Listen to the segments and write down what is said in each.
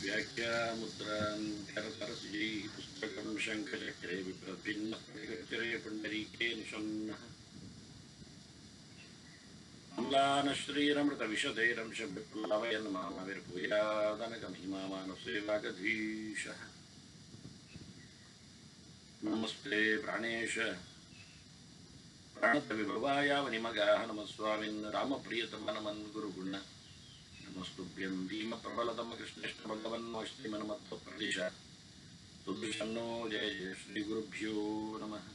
व्याख्यामुद्रां करतरसिजै पुस्तकं शङ्खचक्रे विप्रभिन्नस्फटिकचरे पुण्डरीके निषण्णः अम्लानश्रीरमृतविशदैरंशविप्लवयन् मामविर्भूयादनकमहिमामानसेवागधीशः नमस्ते प्राणेश प्राणतविभवाय वनिमगाः नमः स्वामिन् रामप्रियतमनमन् गुरुगुण नमस्तुभ्यं भीमप्रबलतम कृष्णेष्ठ भगवन्नोऽस्तिमन्मत्वप्रदिश तुभ्यन्नो जय जय श्रीगुरुभ्यो नमः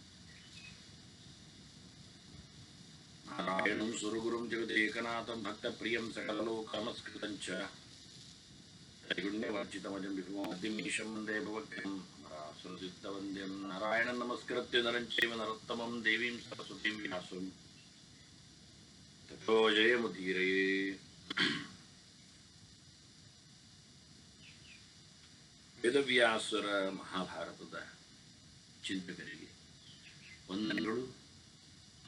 नारायणं सुरगुरुं जगदेकनाथं भक्तप्रियं सकललोकनमस्कृतं च त्रैगुण्यवर्जितमजं विभुमतिमीशं वन्दे भवग्रं सुरसिद्धवन्द्यं नारायणं नमस्कृत्य नरं चैव नरोत्तमं देवीं सरस्वतीं व्यासं ततो जयमुदीरये ವೇದವ್ಯಾಸರ ಮಹಾಭಾರತದ ಚಿಂತಕರಿಗೆ ವಂದನೆಗಳು.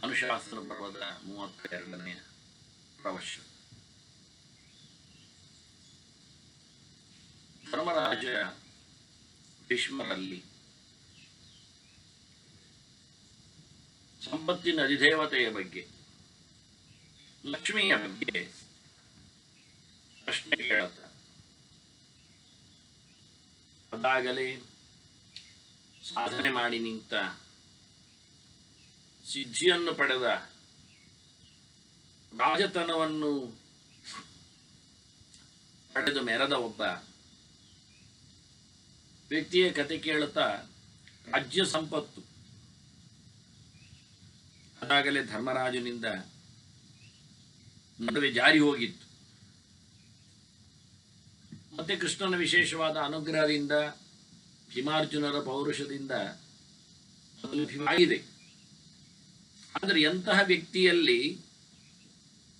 ಅನುಶಾಸನ ಪರ್ವದ 32ನೇ ಪ್ರವಚನ. ಧರ್ಮರಾಜ ಭೀಷ್ಮರಲ್ಲಿ ಸಂಪತ್ತಿನ ಅಧಿದೇವತೆಯ ಬಗ್ಗೆ, ಲಕ್ಷ್ಮಿಯ ಬಗ್ಗೆ ಪ್ರಶ್ನೆ ಕೇಳುತ್ತಾರೆ. ಅದಾಗಲೇ ಸಾಧನೆ ಮಾಡಿ ನಿಂತ, ಸಿದ್ಧಿಯನ್ನು ಪಡೆದ, ರಾಜತನವನ್ನು ಪಡೆದು ಮೆರೆದ ಒಬ್ಬ ವ್ಯಕ್ತಿಯ ಕತೆ ಕೇಳುತ್ತಾ ರಾಜ್ಯ ಸಂಪತ್ತು ಅದಾಗಲೇ ಧರ್ಮರಾಜನಿಂದ ನಡುವೆ ಜಾರಿ ಹೋಗಿತ್ತು. ಮತ್ತೆ ಕೃಷ್ಣನ ವಿಶೇಷವಾದ ಅನುಗ್ರಹದಿಂದ, ಭೀಮಾರ್ಜುನರ ಪೌರುಷದಿಂದ ಅದು ಲಭ್ಯವಾಗಿದೆ. ಆದರೆ ಎಂತಹ ವ್ಯಕ್ತಿಯಲ್ಲಿ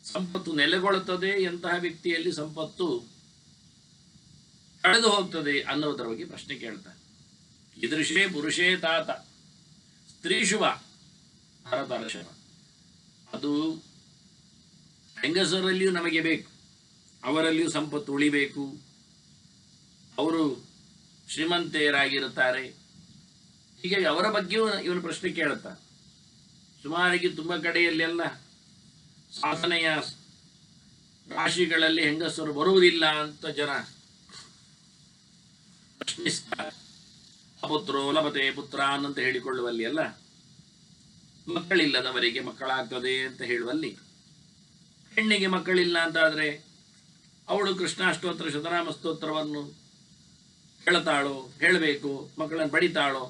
ಸಂಪತ್ತು ನೆಲೆಗೊಳ್ಳುತ್ತದೆ, ಎಂತಹ ವ್ಯಕ್ತಿಯಲ್ಲಿ ಸಂಪತ್ತು ಕಳೆದು ಹೋಗ್ತದೆ ಅನ್ನೋದರ ಬಗ್ಗೆ ಪ್ರಶ್ನೆ ಕೇಳ್ತಾರೆ. ಇದೃಶೇ ಪುರುಷೇ ತಾತ ಸ್ತ್ರೀಶುಭ ಭರತರ್ಷಭ. ಅದು ಹೆಂಗಸರಲ್ಲಿಯೂ ನಮಗೆ ಬೇಕು, ಅವರಲ್ಲಿಯೂ ಸಂಪತ್ತು ಉಳಿಬೇಕು, ಅವರು ಶ್ರೀಮಂತೆಯರಾಗಿರುತ್ತಾರೆ. ಹೀಗಾಗಿ ಅವರ ಬಗ್ಗೆಯೂ ಇವನು ಪ್ರಶ್ನೆ ಕೇಳುತ್ತಾ. ಸುಮಾರಿಗೆ ತುಂಬ ಕಡೆಯಲ್ಲೆಲ್ಲ ಸಾಧನೆಯ ರಾಶಿಗಳಲ್ಲಿ ಹೆಂಗಸರು ಬರುವುದಿಲ್ಲ ಅಂತ ಜನ ಪ್ರಶ್ನಿಸ್ತಾರೆ. ಅಪುತ್ರೋ ಲಭತೆ ಪುತ್ರಾನ್ ಅಂತ ಹೇಳಿಕೊಳ್ಳುವಲ್ಲಿ ಅಲ್ಲ, ಮಕ್ಕಳಿಲ್ಲದವರಿಗೆ ಮಕ್ಕಳಾಗ್ತದೆ ಅಂತ ಹೇಳುವಲ್ಲಿ, ಹೆಣ್ಣಿಗೆ ಮಕ್ಕಳಿಲ್ಲ ಅಂತಾದರೆ ಅವಳು ಕೃಷ್ಣಾಷ್ಟೋತ್ತರ ಶತನಾಮ ಸ್ತೋತ್ರವನ್ನು ಹೇಳ್ತಾಳೋ, ಹೇಳಬೇಕು, ಮಕ್ಕಳನ್ನು ಬಡಿತಾಳೋ?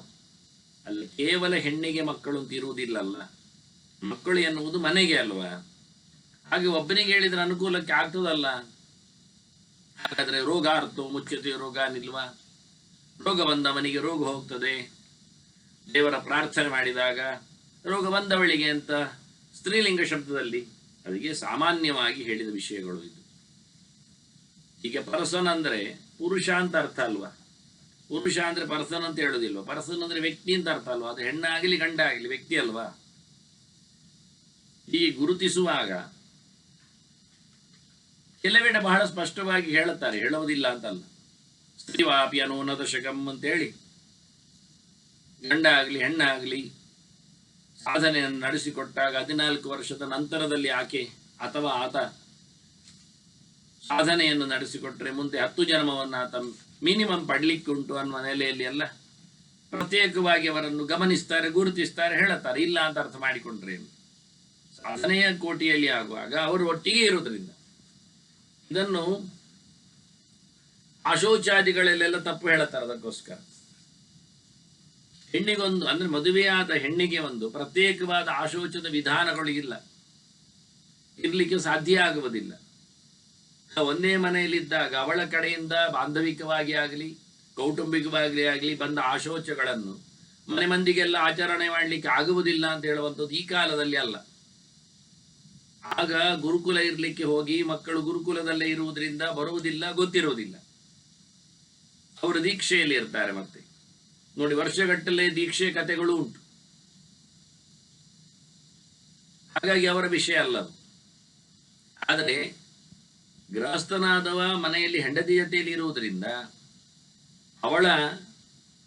ಅಲ್ಲಿ ಕೇವಲ ಹೆಣ್ಣಿಗೆ ಮಕ್ಕಳು ಅಂತ ಇರುವುದಿಲ್ಲಲ್ಲ, ಮಕ್ಕಳು ಎನ್ನುವುದು ಮನೆಗೆ ಅಲ್ವಾ? ಹಾಗೆ ಒಬ್ಬನಿಗೆ ಹೇಳಿದ್ರೆ ಅನುಕೂಲಕ್ಕೆ ಆಗ್ತದಲ್ಲ. ಹಾಗಾದ್ರೆ ರೋಗಾರ್ಥೋ ಮುಚ್ಚತೆ ರೋಗ ನಿಲ್ವಾ? ರೋಗ ಬಂದವನಿಗೆ ರೋಗ ಹೋಗ್ತದೆ, ದೇವರ ಪ್ರಾರ್ಥನೆ ಮಾಡಿದಾಗ ರೋಗ ಬಂದವಳಿಗೆ ಅಂತ ಸ್ತ್ರೀಲಿಂಗ ಶಬ್ದದಲ್ಲಿ, ಅದಕ್ಕೆ ಸಾಮಾನ್ಯವಾಗಿ ಹೇಳಿದ ವಿಷಯಗಳು ಇದು. ಈಗ ಪರ್ಸನ್ ಅಂದ್ರೆ ಪುರುಷ ಅಂತ ಅರ್ಥ ಅಲ್ವಾ? ಪುರುಷ ಅಂದ್ರೆ ಪರ್ಸನ್ ಅಂತ ಹೇಳುದಿಲ್ವಾ? ಪರ್ಸನ್ ಅಂದ್ರೆ ವ್ಯಕ್ತಿ ಅಂತ ಅರ್ಥ ಅಲ್ವಾ? ಅದು ಹೆಣ್ಣಾಗಲಿ ಗಂಡ ಆಗಲಿ ವ್ಯಕ್ತಿ ಅಲ್ವಾ? ಈ ಗುರುತಿಸುವಾಗ ಕೆಲವೆಡೆ ಬಹಳ ಸ್ಪಷ್ಟವಾಗಿ ಹೇಳುತ್ತಾರೆ, ಹೇಳೋದಿಲ್ಲ ಅಂತಲ್ಲ. ಸ್ತ್ರೀವಾಪಿ ಅನೋನ್ನತ ಶಕಂ ಅಂತೇಳಿ ಗಂಡ ಆಗಲಿ ಹೆಣ್ಣಾಗಲಿ ಸಾಧನೆಯನ್ನು ನಡೆಸಿಕೊಟ್ಟಾಗ 14 ವರ್ಷದ ನಂತರದಲ್ಲಿ ಆಕೆ ಅಥವಾ ಆತ ಸಾಧನೆಯನ್ನು ನಡೆಸಿಕೊಟ್ರೆ ಮುಂದೆ 10 ಜನ್ಮವನ್ನು ಆತ ಮಿನಿಮಮ್ ಪಡ್ಲಿಕ್ಕುಂಟು ಅನ್ನುವ ನೆಲೆಯಲ್ಲಿ ಎಲ್ಲ ಪ್ರತ್ಯೇಕವಾಗಿ ಅವರನ್ನು ಗಮನಿಸ್ತಾರೆ, ಗುರುತಿಸ್ತಾರೆ, ಹೇಳುತ್ತಾರೆ. ಇಲ್ಲ ಅಂತ ಅರ್ಥ ಮಾಡಿಕೊಂಡ್ರೆ ಸಾಧನೆಯ ಕೋಟಿಯಲ್ಲಿ ಆಗುವಾಗ ಅವರು ಒಟ್ಟಿಗೆ ಇರೋದ್ರಿಂದ ಇದನ್ನು ಅಶೌಚಾದಿಗಳಲ್ಲೆಲ್ಲ ತಪ್ಪು ಹೇಳುತ್ತಾರೆ. ಅದಕ್ಕೋಸ್ಕರ ಹೆಣ್ಣಿಗೊಂದು ಅಂದ್ರೆ ಮದುವೆಯಾದ ಹೆಣ್ಣಿಗೆ ಒಂದು ಪ್ರತ್ಯೇಕವಾದ ಆಶೋಚದ ವಿಧಾನಗಳು ಇಲ್ಲ, ಇರ್ಲಿಕ್ಕೆ ಸಾಧ್ಯ ಆಗುವುದಿಲ್ಲ. ಒಂದೇ ಮನೆಯಲ್ಲಿದ್ದಾಗ ಅವಳ ಕಡೆಯಿಂದ ಬಾಂಧವಿಕವಾಗಿ ಆಗಲಿ ಕೌಟುಂಬಿಕವಾಗಿ ಆಗಲಿ ಬಂದ ಆಶೋಚಗಳನ್ನು ಮನೆ ಮಂದಿಗೆಲ್ಲ ಆಚರಣೆ ಮಾಡಲಿಕ್ಕೆ ಆಗುವುದಿಲ್ಲ ಅಂತ ಹೇಳುವಂಥದ್ದು ಈ ಕಾಲದಲ್ಲಿ ಅಲ್ಲ. ಆಗ ಗುರುಕುಲ ಇರಲಿಕ್ಕೆ ಹೋಗಿ ಮಕ್ಕಳು ಗುರುಕುಲದಲ್ಲೇ ಇರುವುದರಿಂದ ಬರುವುದಿಲ್ಲ, ಗೊತ್ತಿರುವುದಿಲ್ಲ. ಅವರು ದೀಕ್ಷೆಯಲ್ಲಿ ಇರ್ತಾರೆ. ಮತ್ತೆ ನೋಡಿ, ವರ್ಷಗಟ್ಟಲೆ ದೀಕ್ಷೆ ಕಥೆಗಳು ಉಂಟು. ಹಾಗಾಗಿ ಅವರ ವಿಷಯ ಅಲ್ಲ. ಆದರೆ ಗೃಹಸ್ಥನಾದವ ಮನೆಯಲ್ಲಿ ಹೆಂಡತಿ ಜೊತೆಯಲ್ಲಿ ಇರುವುದರಿಂದ ಅವಳ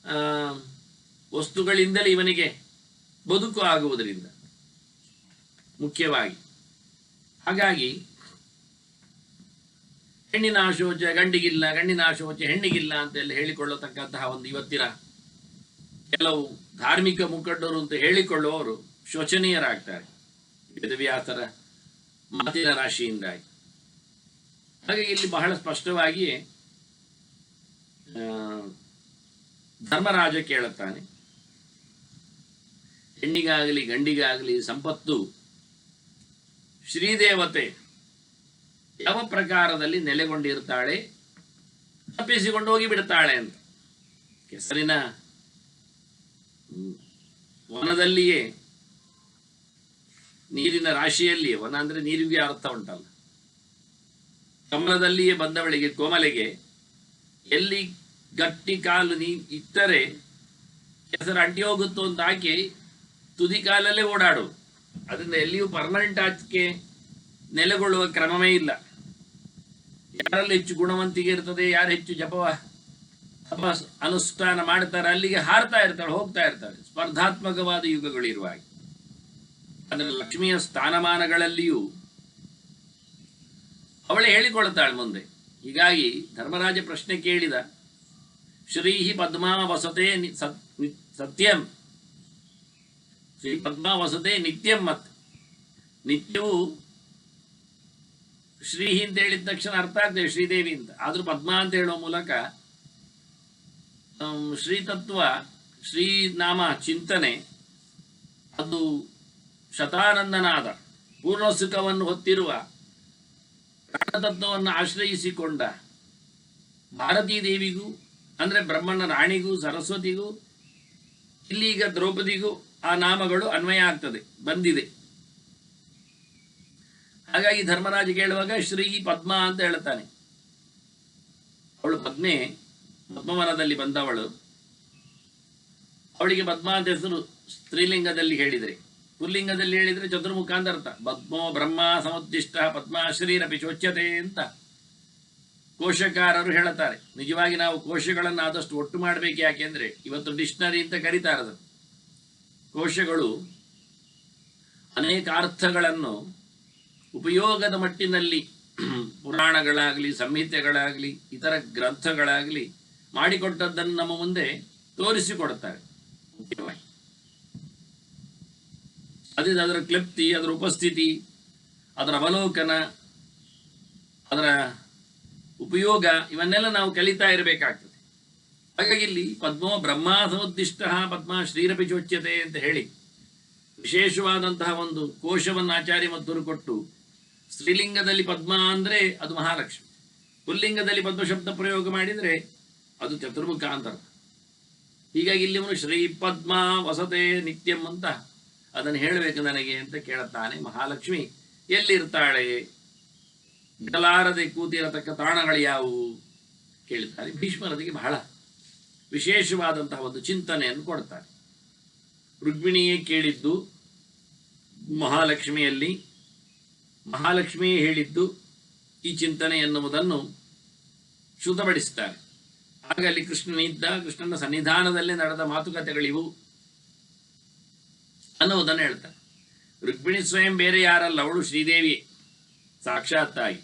ಆ, ವಸ್ತುಗಳಿಂದಲೇ ಇವನಿಗೆ ಬದುಕು ಆಗುವುದರಿಂದ ಮುಖ್ಯವಾಗಿ. ಹಾಗಾಗಿ ಹೆಣ್ಣಿನ ಶೋಚ ಗಂಡಿಗಿಲ್ಲ, ಗಂಡಿನ ಶೋಚ ಹೆಣ್ಣಿಗಿಲ್ಲ ಅಂತೆಲ್ಲ ಹೇಳಿಕೊಳ್ಳತಕ್ಕಂತಹ ಒಂದು ಇವತ್ತಿನ ಕೆಲವು ಧಾರ್ಮಿಕ ಮುಖಂಡರು ಅಂತ ಹೇಳಿಕೊಳ್ಳುವವರು ಶೋಚನೀಯರಾಗ್ತಾರೆ ವೇದವ್ಯಾಸರ ಮಾತಿನ ರಾಶಿಯಿಂದಾಗಿ. ಹಾಗಾಗಿ ಇಲ್ಲಿ ಬಹಳ ಸ್ಪಷ್ಟವಾಗಿಯೇ ಧರ್ಮರಾಜ ಕೇಳುತ್ತಾನೆ, ಹೆಣ್ಣಿಗಾಗಲಿ ಗಂಡಿಗಾಗಲಿ ಸಂಪತ್ತು ಶ್ರೀದೇವತೆ ಯಾವ ಪ್ರಕಾರದಲ್ಲಿ ನೆಲೆಗೊಂಡಿರ್ತಾಳೆ, ತಪ್ಪಿಸಿಕೊಂಡು ಹೋಗಿ ಬಿಡ್ತಾಳೆ ಅಂತ. ಕೆಸರಿನ ವನದಲ್ಲಿಯೇ, ನೀರಿನ ರಾಶಿಯಲ್ಲಿಯೇ, ವನ ಅಂದ್ರೆ ನೀರಿಗೆ ಅರ್ಥ ಉಂಟಲ್ಲ, ಕಮಲದಲ್ಲಿಯೇ ಬಂದವಳಿಗೆ ಕೋಮಲೆಗೆ ಎಲ್ಲಿ ಗಟ್ಟಿ ಕಾಲು ಇಟ್ಟರೆ ಕೆಸರು ಅಡ್ಡಿ ಹೋಗುತ್ತೋ ಅಂತ ಹಾಕಿ ತುದಿ ಕಾಲಲ್ಲೇ ಓಡಾಡು. ಅದರಿಂದ ಎಲ್ಲಿಯೂ ಪರ್ಮನೆಂಟ್ ಆಚೆ ನೆಲೆಗೊಳ್ಳುವ ಕ್ರಮವೇ ಇಲ್ಲ. ಯಾರಲ್ಲಿ ಹೆಚ್ಚು ಗುಣವಂತಿಕೆ ಇರ್ತದೆ, ಯಾರು ಹೆಚ್ಚು ಜಪ ಅನುಷ್ಠಾನ ಮಾಡ್ತಾರೆ ಅಲ್ಲಿಗೆ ಹಾರ್ತಾ ಇರ್ತಾಳೆ, ಹೋಗ್ತಾ ಇರ್ತಾಳೆ. ಸ್ಪರ್ಧಾತ್ಮಕವಾದ ಯುಗಗಳು ಇರುವ ಹಾಗೆ. ಅದರ ಲಕ್ಷ್ಮಿಯ ಸ್ಥಾನಮಾನಗಳಲ್ಲಿಯೂ ಅವಳೇ ಹೇಳಿಕೊಳ್ತಾಳೆ ಮುಂದೆ. ಹೀಗಾಗಿ ಧರ್ಮರಾಜ ಪ್ರಶ್ನೆ ಕೇಳಿದ, ಶ್ರೀಹಿ ಪದ್ಮಾ ವಸತೆ ಸತ್ಯಂ, ಶ್ರೀ ಪದ್ಮಾ ವಸತೆ ನಿತ್ಯಂ. ಮತ್ತೆ ನಿತ್ಯವೂ ಶ್ರೀಹಿ ಅಂತ ಹೇಳಿದ ತಕ್ಷಣ ಅರ್ಥ ಆಗ್ತದೆ ಶ್ರೀದೇವಿ ಅಂತ. ಆದ್ರೂ ಪದ್ಮಾ ಅಂತ ಹೇಳುವ ಮೂಲಕ ಶ್ರೀತತ್ವ, ಶ್ರೀನಾಮ ಚಿಂತನೆ ಅದು ಶತಾನಂದನಾದ ಪೂರ್ಣ ಸುಖವನ್ನು ಹೊತ್ತಿರುವ ಪ್ರಾಣತತ್ವವನ್ನು ಆಶ್ರಯಿಸಿಕೊಂಡ ಭಾರತೀ ದೇವಿಗೂ ಅಂದ್ರೆ ಬ್ರಹ್ಮನ ರಾಣಿಗೂ ಸರಸ್ವತಿಗೂ ಇಲ್ಲೀಗ ದ್ರೌಪದಿಗೂ ಆ ನಾಮಗಳು ಅನ್ವಯ ಆಗ್ತದೆ, ಬಂದಿದೆ. ಹಾಗಾಗಿ ಧರ್ಮರಾಜ ಕೇಳುವಾಗ ಶ್ರೀ ಪದ್ಮಾ ಅಂತ ಹೇಳ್ತಾನೆ. ಅವಳು ಪದ್ಮೆ, ಪದ್ಮವನದಲ್ಲಿ ಬಂದವಳು. ಅವಳಿಗೆ ಪದ್ಮಾ ಅಂತ ಹೆಸರು ಸ್ತ್ರೀಲಿಂಗದಲ್ಲಿ ಹೇಳಿದರೆ, ಪುಲ್ಲಿಂಗದಲ್ಲಿ ಹೇಳಿದರೆ ಚತುರ್ಮುಖ ಅಂತ ಅರ್ಥ. ಪದ್ಮೋ ಬ್ರಹ್ಮ ಸಮುದ್ದಿಷ್ಟ ಪದ್ಮಾಶ್ರೀರಪಿ ಚೋಚ್ಯತೆ ಅಂತ ಕೋಶಕಾರರು ಹೇಳುತ್ತಾರೆ. ನಿಜವಾಗಿ ನಾವು ಕೋಶಗಳನ್ನು ಆದಷ್ಟು ಒಟ್ಟು ಮಾಡಬೇಕು. ಯಾಕೆಂದ್ರೆ ಇವತ್ತು ಡಿಕ್ಷನರಿ ಅಂತ ಕರೀತಾರೆ. ಅದು ಕೋಶಗಳು ಅನೇಕ ಅರ್ಥಗಳನ್ನು ಉಪಯೋಗದ ಮಟ್ಟಿನಲ್ಲಿ ಪುರಾಣಗಳಾಗಲಿ, ಸಂಹಿತೆಗಳಾಗಲಿ, ಇತರ ಗ್ರಂಥಗಳಾಗಲಿ ಮಾಡಿಕೊಟ್ಟದ್ದನ್ನು ನಮ್ಮ ಮುಂದೆ ತೋರಿಸಿಕೊಡುತ್ತಾರೆ. ಮುಖ್ಯವಾಗಿ ಅದರ ಕ್ಲಿಪ್ತಿ, ಅದರ ಉಪಸ್ಥಿತಿ, ಅದರ ಅವಲೋಕನ, ಅದರ ಉಪಯೋಗ ಇವನ್ನೆಲ್ಲ ನಾವು ಕಲಿತಾ ಇರಬೇಕಾಗ್ತದೆ. ಹಾಗಾಗಿ ಇಲ್ಲಿ ಪದ್ಮೋ ಬ್ರಹ್ಮ ಸಮುದ್ದಿಷ್ಟ ಪದ್ಮ ಶ್ರೀರಪಿ ಚೋಚ್ಯತೆ ಅಂತ ಹೇಳಿ ವಿಶೇಷವಾದಂತಹ ಒಂದು ಕೋಶವನ್ನು ಆಚಾರ್ಯ ಮಧ್ವರು ಕೊಟ್ಟು, ಸ್ತ್ರೀಲಿಂಗದಲ್ಲಿ ಪದ್ಮ ಅಂದ್ರೆ ಅದು ಮಹಾಲಕ್ಷ್ಮಿ, ಪುಲ್ಲಿಂಗದಲ್ಲಿ ಪದ್ಮ ಶಬ್ದ ಪ್ರಯೋಗ ಮಾಡಿದರೆ ಅದು ಚತುರ್ಮುಖ ಅಂತ. ಹೀಗಾಗಿ ಇಲ್ಲಿ ಅವನು ಶ್ರೀ ಪದ್ಮ ವಸತೆ ನಿತ್ಯಂ ಅಂತ ಅದನ್ನು ಹೇಳಬೇಕು ನನಗೆ ಅಂತ ಕೇಳುತ್ತಾನೆ. ಮಹಾಲಕ್ಷ್ಮಿ ಎಲ್ಲಿರ್ತಾಳೆ, ಬಿಡಲಾರದೆ ಕೂತಿರತಕ್ಕ ತಾಣಗಳು ಯಾವುವು ಕೇಳುತ್ತಾರೆ. ಭೀಷ್ಮರದಿಗೆ ಬಹಳ ವಿಶೇಷವಾದಂತಹ ಒಂದು ಚಿಂತನೆಯನ್ನು ಕೊಡ್ತಾರೆ. ರುಕ್ಮಿಣಿಯೇ ಕೇಳಿದ್ದು ಮಹಾಲಕ್ಷ್ಮಿಯಲ್ಲಿ, ಮಹಾಲಕ್ಷ್ಮಿಯೇ ಹೇಳಿದ್ದು ಈ ಚಿಂತನೆ ಎನ್ನುವುದನ್ನು ಶುದ್ಧಪಡಿಸುತ್ತಾರೆ. ಆಗ ಅಲ್ಲಿ ಕೃಷ್ಣನಿದ್ದ, ಕೃಷ್ಣನ ಸನ್ನಿಧಾನದಲ್ಲೇ ನಡೆದ ಮಾತುಕತೆಗಳಿವು ಅನ್ನುವುದನ್ನು ಹೇಳ್ತಾರೆ. ರುಕ್ಮಿಣಿ ಸ್ವಯಂ ಬೇರೆ ಯಾರಲ್ಲ, ಅವಳು ಶ್ರೀದೇವಿಯೇ ಸಾಕ್ಷಾತ್ತಾಗಿ.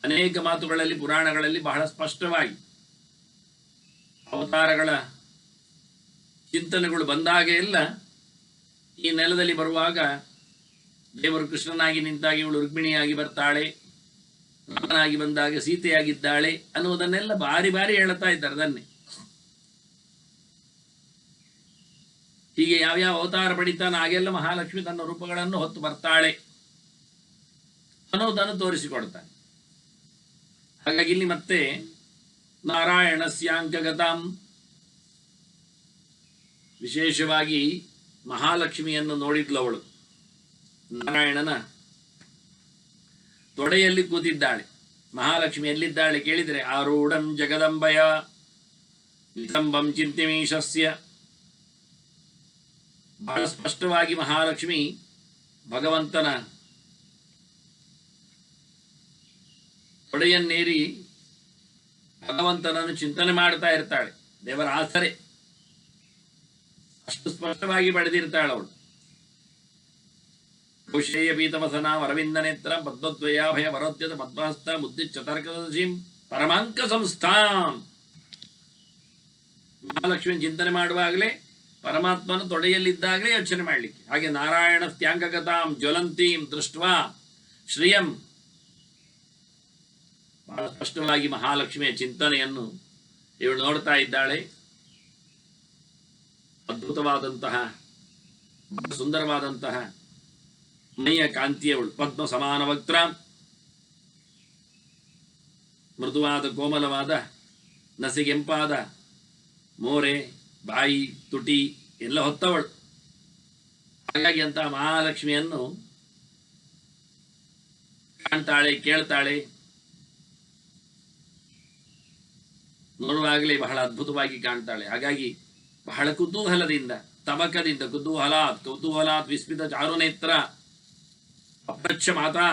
ಅನೇಕ ಮಾತುಗಳಲ್ಲಿ ಪುರಾಣಗಳಲ್ಲಿ ಬಹಳ ಸ್ಪಷ್ಟವಾಗಿ ಅವತಾರಗಳ ಚಿಂತನೆಗಳು ಬಂದಾಗ ಎಲ್ಲ ಈ ನೆಲದಲ್ಲಿ ಬರುವಾಗ ದೇವರು ಕೃಷ್ಣನಾಗಿ ನಿಂತಾಗ ಇವಳು ರುಕ್ಮಿಣಿಯಾಗಿ ಬರ್ತಾಳೆ, ರಾಮನಾಗಿ ಬಂದಾಗ ಸೀತೆಯಾಗಿದ್ದಾಳೆ ಅನ್ನುವುದನ್ನೆಲ್ಲ ಬಾರಿ ಬಾರಿ ಹೇಳ್ತಾ ಇದ್ದಾರೆ. ಅದನ್ನೇ ಹೀಗೆ ಯಾವ್ಯಾವ ಅವತಾರ ಪಡಿತಾನೆ ಆಗೆಲ್ಲ ಮಹಾಲಕ್ಷ್ಮಿ ತನ್ನ ರೂಪಗಳನ್ನು ಹೊತ್ತು ಬರ್ತಾಳೆ ಅನ್ನೋದನ್ನು ತೋರಿಸಿಕೊಡ್ತಾನೆ. ಹಾಗಾಗಿ ಇಲ್ಲಿ ಮತ್ತೆ ನಾರಾಯಣಸ್ಯಾಂಕಗತಾಂ, ವಿಶೇಷವಾಗಿ ಮಹಾಲಕ್ಷ್ಮಿಯನ್ನು ನೋಡಿದ್ಲವಳು. ನಾರಾಯಣನ ತೊಡೆಯಲ್ಲಿ ಕೂತಿದ್ದಾಳೆ. ಮಹಾಲಕ್ಷ್ಮಿ ಎಲ್ಲಿದ್ದಾಳೆ ಕೇಳಿದರೆ ಆರೂಢಂ ಜಗದಂಬಯ ನಿತಂಬಂ ಚಿಂತಿಮೀಶಸ್ಯ. ಬಹಳ ಸ್ಪಷ್ಟವಾಗಿ ಮಹಾಲಕ್ಷ್ಮಿ ಭಗವಂತನ ತೊಡೆಯನ್ನೇರಿ ಭಗವಂತನನ್ನು ಚಿಂತನೆ ಮಾಡ್ತಾ ಇರ್ತಾಳೆ. ದೇವರ ಆಸರೆ ಅಷ್ಟು ಸ್ಪಷ್ಟವಾಗಿ ಬಳೆದಿರ್ತಾಳವಳು. ಕೌಶೇಯ ಪೀತವಸನ ಅರವಿಂದ ನೇತ್ರ ಪದ್ಮದ್ವಯಾಭಯ ವರೋದ್ಯತ ಪದ್ಮಹಸ್ತ ಮುದ್ದಿಚ್ಚ ತರ್ಕದೀಂ ಪರಮಾಂಕ ಸಂಸ್ಥಾಂ. ಮಹಾಲಕ್ಷ್ಮಿ ಚಿಂತನೆ ಮಾಡುವಾಗಲೇ ಪರಮಾತ್ಮನ ತೊಡೆಯಲ್ಲಿದ್ದಾಗಲೇ ಯೋಚನೆ ಮಾಡಲಿಕ್ಕೆ. ಹಾಗೆ ನಾರಾಯಣ ಸ್ತ್ಯಾಂಗಗತಾಂ ಜ್ವಲಂತೀಂ ದೃಷ್ಟ್ವಾ ಶ್ರಿಯಂ, ಬಹಳ ಸ್ಪಷ್ಟವಾಗಿ ಮಹಾಲಕ್ಷ್ಮಿಯ ಚಿಂತನೆಯನ್ನು ಇವಳು ನೋಡ್ತಾ ಇದ್ದಾಳೆ. ಅದ್ಭುತವಾದಂತಹ ಸುಂದರವಾದಂತಹ ಮೈಯ ಕಾಂತಿಯವಳು. ಪದ್ಮ ಸಮಾನ ವಕ್ತ್ರ, ಮೃದುವಾದ ಕೋಮಲವಾದ ನಸಿಗೆಂಪಾದ ಮೋರೆ, ಬಾಯಿ, ತುಟಿ ಎಲ್ಲ ಹೊತ್ತವಳು. ಹಾಗಾಗಿ ಅಂತಹ ಮಹಾಲಕ್ಷ್ಮಿಯನ್ನು ಕಾಣ್ತಾಳೆ, ಕೇಳ್ತಾಳೆ. ನೋಡುವಾಗಲೇ ಬಹಳ ಅದ್ಭುತವಾಗಿ ಕಾಣ್ತಾಳೆ. ಹಾಗಾಗಿ ಬಹಳ ಕುತೂಹಲದಿಂದ, ತಮಕದಿಂದ, ಕೌತೂಹಲಾತ್ ವಿಸ್ಮಿತ ಚಾರುನೇತ್ರ ಅಪ್ರಚ್ಛ ಮಾತಾ